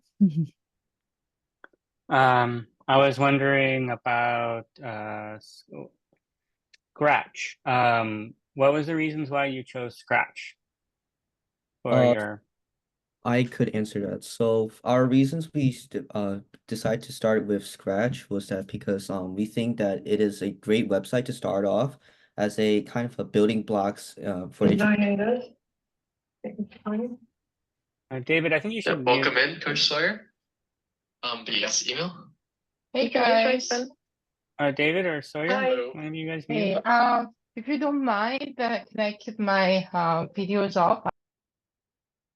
I was wondering about Scratch. What was the reasons why you chose Scratch for your? I could answer that. So our reasons we decide to start with Scratch was that because we think that it is a great website to start off as a kind of a building blocks for David, I think you should Welcome mute. in, Coach Sawyer. Yes, email. Hey guys. David or Sawyer, Hi. one of you guys Hey, mute? if you don't mind, can I keep my videos off?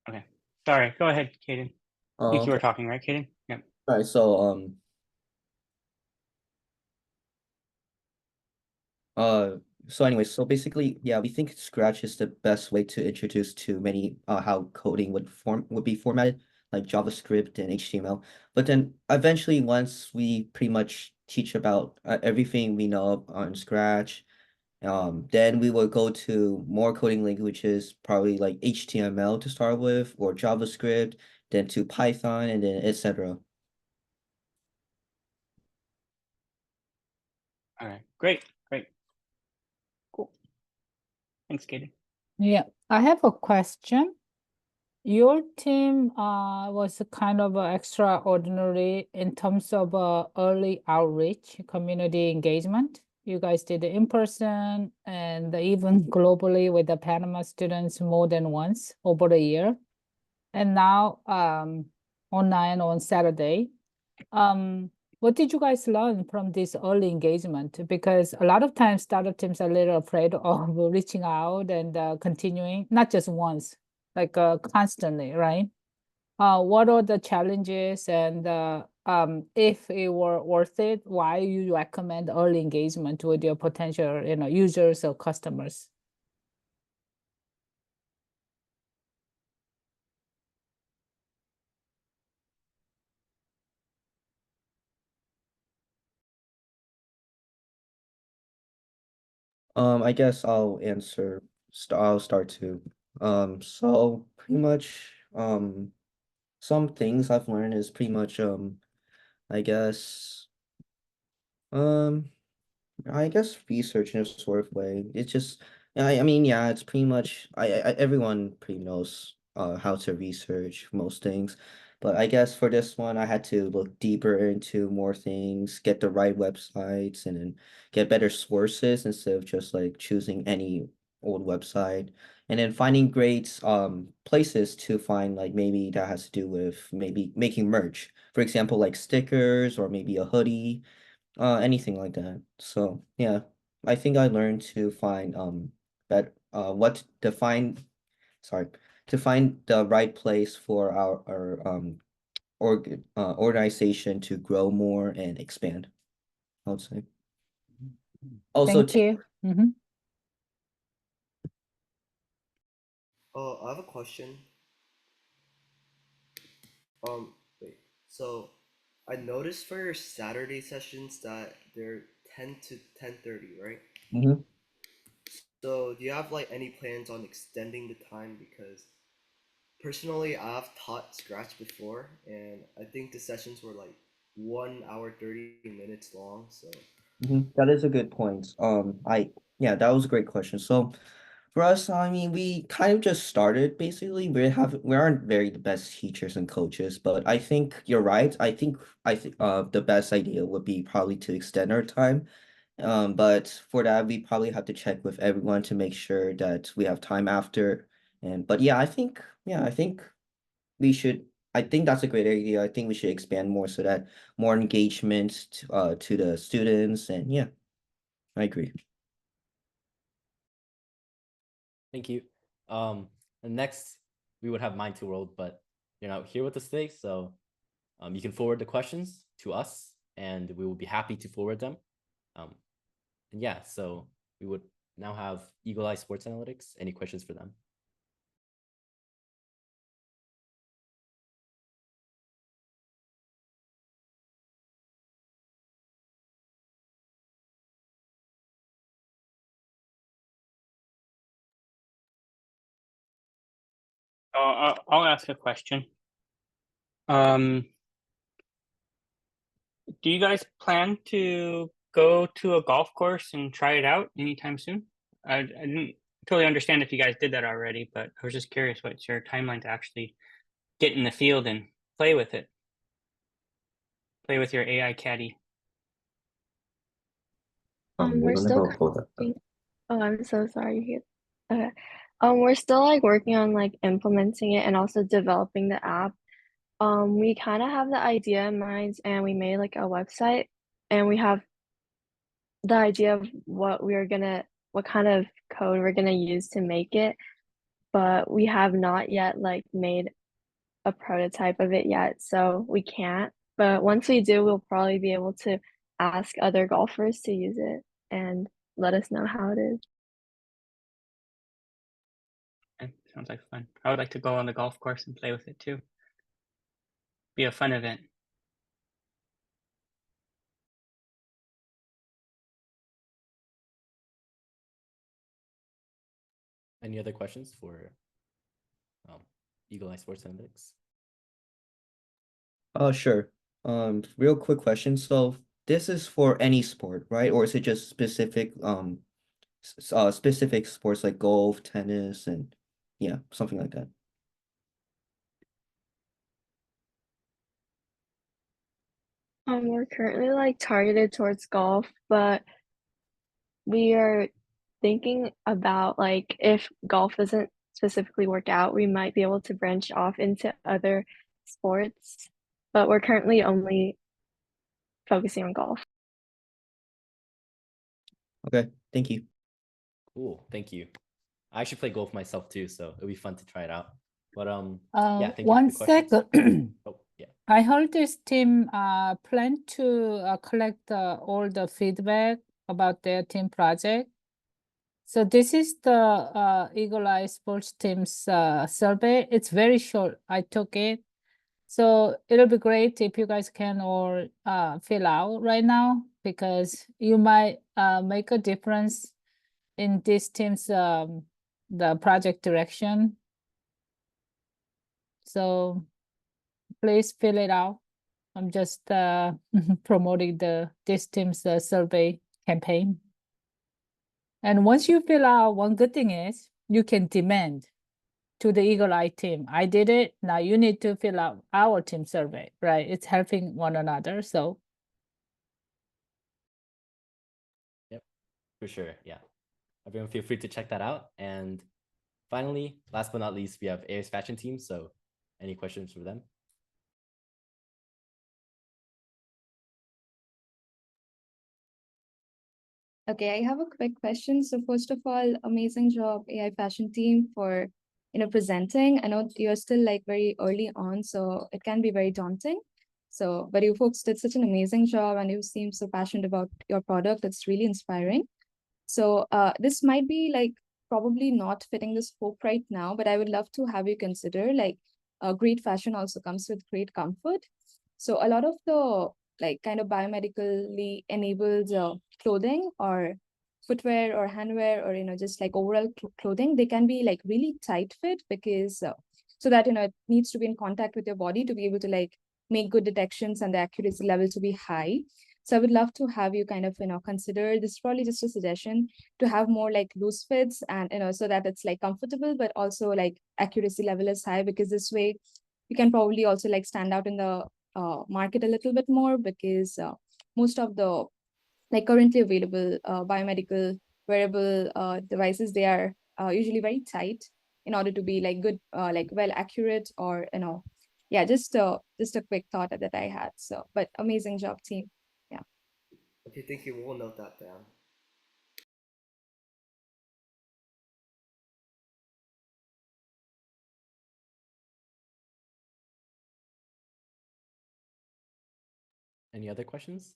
Okay. Sorry. Go ahead, Kaden. I think you were talking, right, Kaden? Yeah. All right, so anyway, so basically, yeah, we think Scratch is the best way to introduce to many how coding would be formatted, like JavaScript and HTML. But then eventually, once we pretty much teach about everything we know on Scratch, then we will go to more coding languages, probably like HTML to start with, or JavaScript, then to Python, and then etc. All right. Great. Great. Cool. Thanks, Kaden. Yeah, I have a question. Your team was kind of extraordinary in terms of early outreach, community engagement. You guys did it in person and even globally with the Panama students more than once over the year. And now online on Saturday. What did you guys learn from this early engagement? Because a lot of times startup teams are a little afraid of reaching out and continuing, not just once, like constantly, right? What are the challenges, and if it were worth it, why you recommend early engagement with your potential, users or customers? I guess I'll answer. I'll start too. So pretty much, some things I've learned is pretty much, I guess, um, I guess research in a sort of way. It's just, I mean, yeah, it's pretty much, everyone pretty knows how to research most things, but I guess for this one, I had to look deeper into more things, get the right websites, and then get better sources instead of just like choosing any old website, and then finding great places to find like maybe that has to do with maybe making merch, for example, like stickers or maybe a hoodie, anything like that. So yeah, I think I learned to find what to find, sorry, to find the right place for our organization to grow more and expand, I would say. Also, Thank you. I have a question. Wait. So I noticed for your Saturday sessions that they're 10 to 10:30, right? Mhm. So do you have like any plans on extending the time? Because personally, I've taught Scratch before, and I think the sessions were like 1 hour 30 minutes long. So That is a good point. Yeah, that was a great question. So for us, I mean, we kind of just started basically. We aren't very the best teachers and coaches, but I think you're right. I think the best idea would be probably to extend our time. But for that, we probably have to check with everyone to make sure that we have time after. But yeah, I think we should. I think that's a great idea. I think we should expand more so that more engagement to the students, and yeah, I agree. Thank you. And next we would have Mind to World, but you're not here with us today, so you can forward the questions to us, and we will be happy to forward them. And yeah, so we would now have Eagle Eye Sports Analytics. Any questions for them? I'll ask a question. Do you guys plan to go to a golf course and try it out anytime soon? I didn't totally understand if you guys did that already, but I was just curious what's your timeline to actually get in the field and play with it? Play with your AI caddy. We're still oh, I'm so sorry. Okay. We're still like working on like implementing it and also developing the app. We kind of have the idea in mind, and we made like a website, and we have the idea of what kind of code we're gonna use to make it, but we have not yet like made a prototype of it yet, so we can't. But once we do, we'll probably be able to ask other golfers to use it and let us know how it is. Okay, sounds like fun. I would like to go on the golf course and play with it too. Be a fun event. Any other questions for Eagle Eye Sports Analytics? Sure. Real quick question. So this is for any sport, right? Or is it just specific specific sports like golf, tennis, and yeah, something like that? We're currently like targeted towards golf, but we are thinking about like if golf doesn't specifically work out, we might be able to branch off into other sports, but we're currently only focusing on golf. Okay, thank you. Cool, thank you. I actually play golf myself too, so it'll be fun to try it out. But yeah, thank you One for the questions. second. Oh, yeah. I heard this team plan to collect all the feedback about their team project. So this is the Eagle Eye Sports Team's survey. It's very short. I took it. So it'll be great if you guys can all fill out right now, because you might make a difference in this team's the project direction. So please fill it out. I'm just promoting this team's survey campaign. And once you fill out, one good thing is you can demand to the Eagle Eye team, I did it, now you need to fill out our team survey, right? It's helping one another, so. Yep, for sure, yeah. Everyone feel free to check that out. And finally, last but not least, we have AS Fashion Team, so any questions for them? Okay, I have a quick question. So first of all, amazing job, AI Fashion Team, for presenting. I know you're still like very early on, so it can be very daunting. So, but you folks did such an amazing job, and you seem so passionate about your product. It's really inspiring. So this might be like probably not fitting the scope right now, but I would love to have you consider like great fashion also comes with great comfort. So a lot of the like kind of biomedically enabled clothing or footwear or handwear or just like overall clothing, they can be like really tight fit because so that it needs to be in contact with your body to be able to like make good detections and the accuracy level to be high. So I would love to have you kind of consider this, probably just a suggestion, to have more like loose fits and so that it's like comfortable but also like accuracy level is high, because this way you can probably also like stand out in the market a little bit more, because most of the like currently available biomedical wearable devices, they are usually very tight in order to be like good, like well accurate, or yeah, just a quick thought that I had. So, but amazing job, team. Yeah. Okay, thank you. We'll note that down. Any other questions?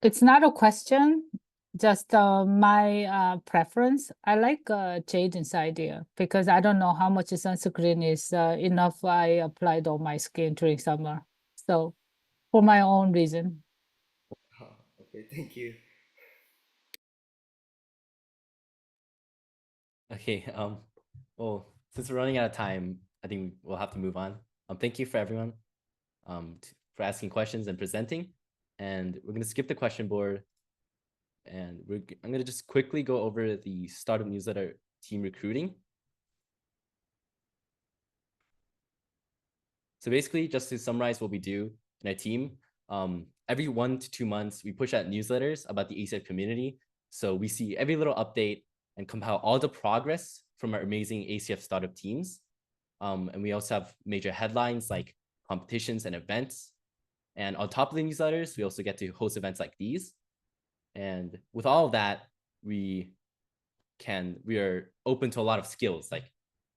It's not a question, just my preference. I like Jaden's idea because I don't know how much sunscreen is enough. I applied on my skin during summer. So for my own reason. Okay, thank you. Okay, well, since we're running out of time, I think we'll have to move on. Thank you for everyone for asking questions and presenting. And we're gonna skip the question board, and I'm gonna just quickly go over the Startup Newsletter team recruiting. So basically, just to summarize what we do in our team, every 1 to 2 months, we push out newsletters about the ACF community. So we see every little update and compile all the progress from our amazing ACF startup teams. And we also have major headlines like competitions and events. And on top of the newsletters, we also get to host events like these. And with all of that, we are open to a lot of skills like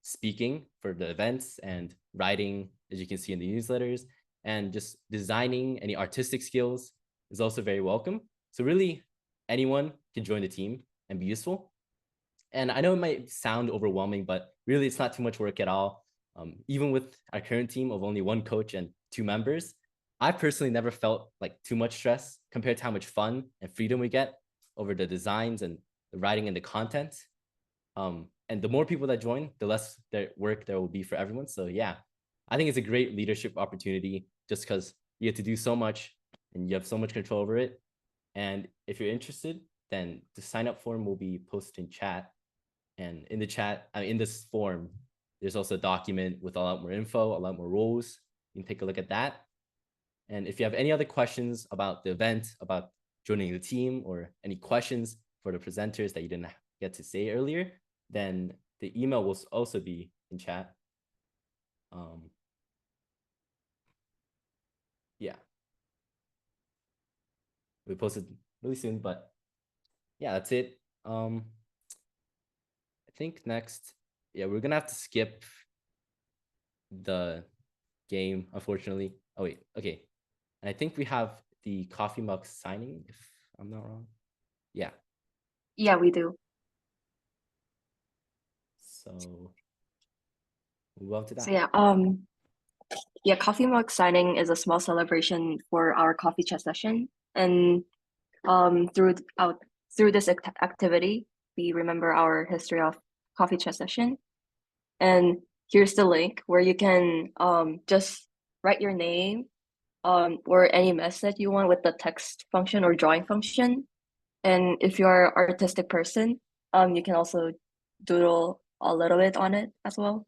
speaking for the events and writing, as you can see in the newsletters, and just designing. Any artistic skills is also very welcome. So really anyone can join the team and be useful. And I know it might sound overwhelming, but really it's not too much work at all. Even with our current team of only 1 coach and 2 members, I personally never felt like too much stress compared to how much fun and freedom we get over the designs and the writing and the content. And the more people that join, the less work there will be for everyone. So yeah, I think it's a great leadership opportunity just because you get to do so much and you have so much control over it. And if you're interested, then the sign up form will be posted in chat. And in the chat, in this form, there's also a document with a lot more info, a lot more roles. You can take a look at that. And if you have any other questions about the event, about joining the team, or any questions for the presenters that you didn't get to say earlier, then the email will also be in chat. Yeah. We posted really soon, but yeah, that's it. I think next, yeah, we're gonna have to skip the game, unfortunately. Oh wait, okay. And I think we have the coffee mug signing, if I'm not wrong. Yeah. Yeah, we do. So move on to that. So yeah, coffee mug signing is a small celebration for our coffee chat session. And through this activity, we remember our history of coffee chat session. And here's the link where you can just write your name or any message you want with the text function or drawing function. And if you're an artistic person, you can also doodle a little bit on it as well.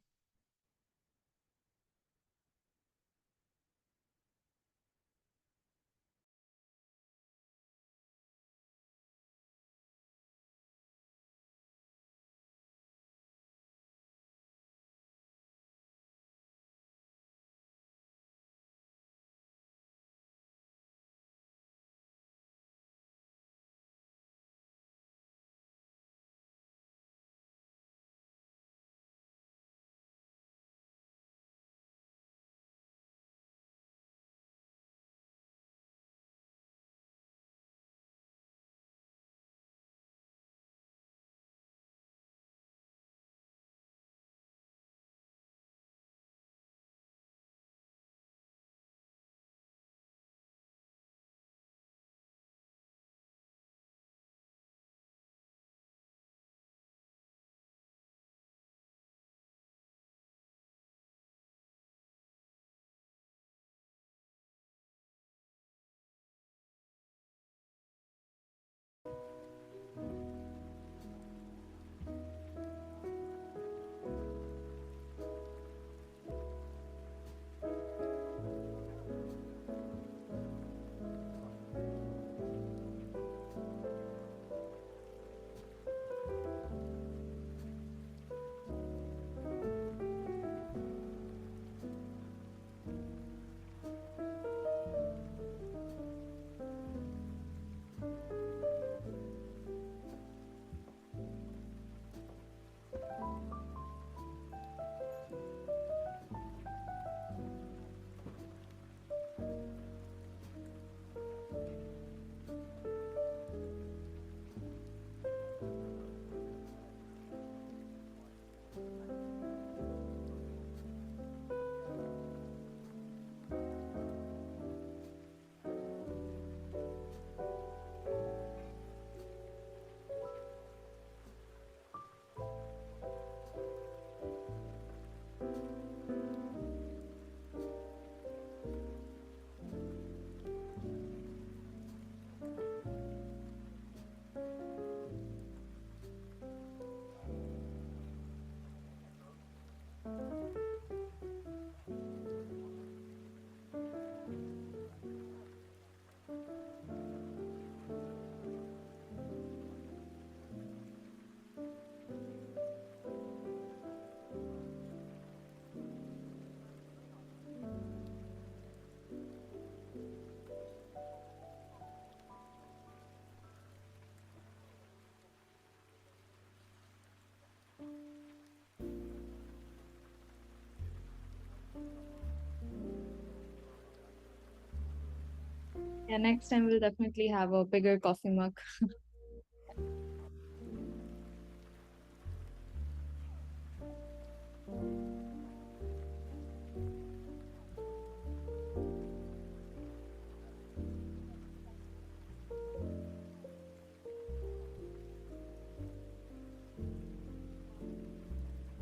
Yeah, next time we'll definitely have a bigger coffee mug.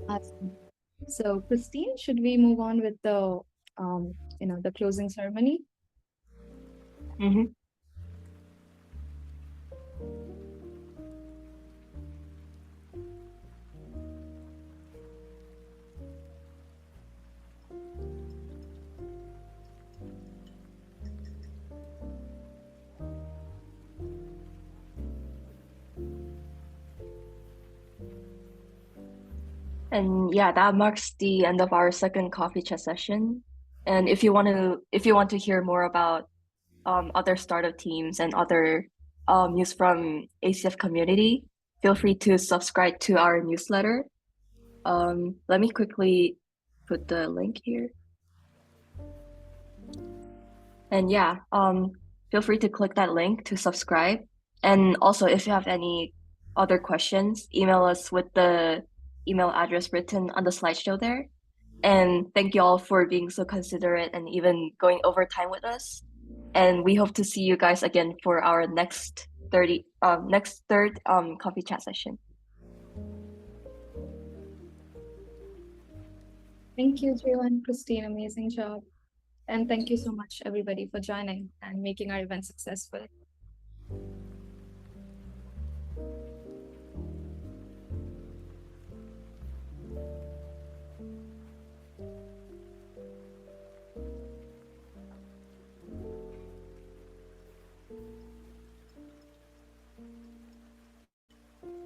Awesome. So, Christine, should we move on with the the closing ceremony? And yeah, that marks the end of our second coffee chat session. And if you want to hear more about other startup teams and other news from ACF community, feel free to subscribe to our newsletter. Let me quickly put the link here. And yeah, feel free to click that link to subscribe. And also, if you have any other questions, email us with the email address written on the slideshow there. And thank you all for being so considerate and even going over time with us. And we hope to see you guys again for our next third coffee chat session. Thank you, Jill and Christine. Amazing job. And thank you so much, everybody, for joining and making our event successful.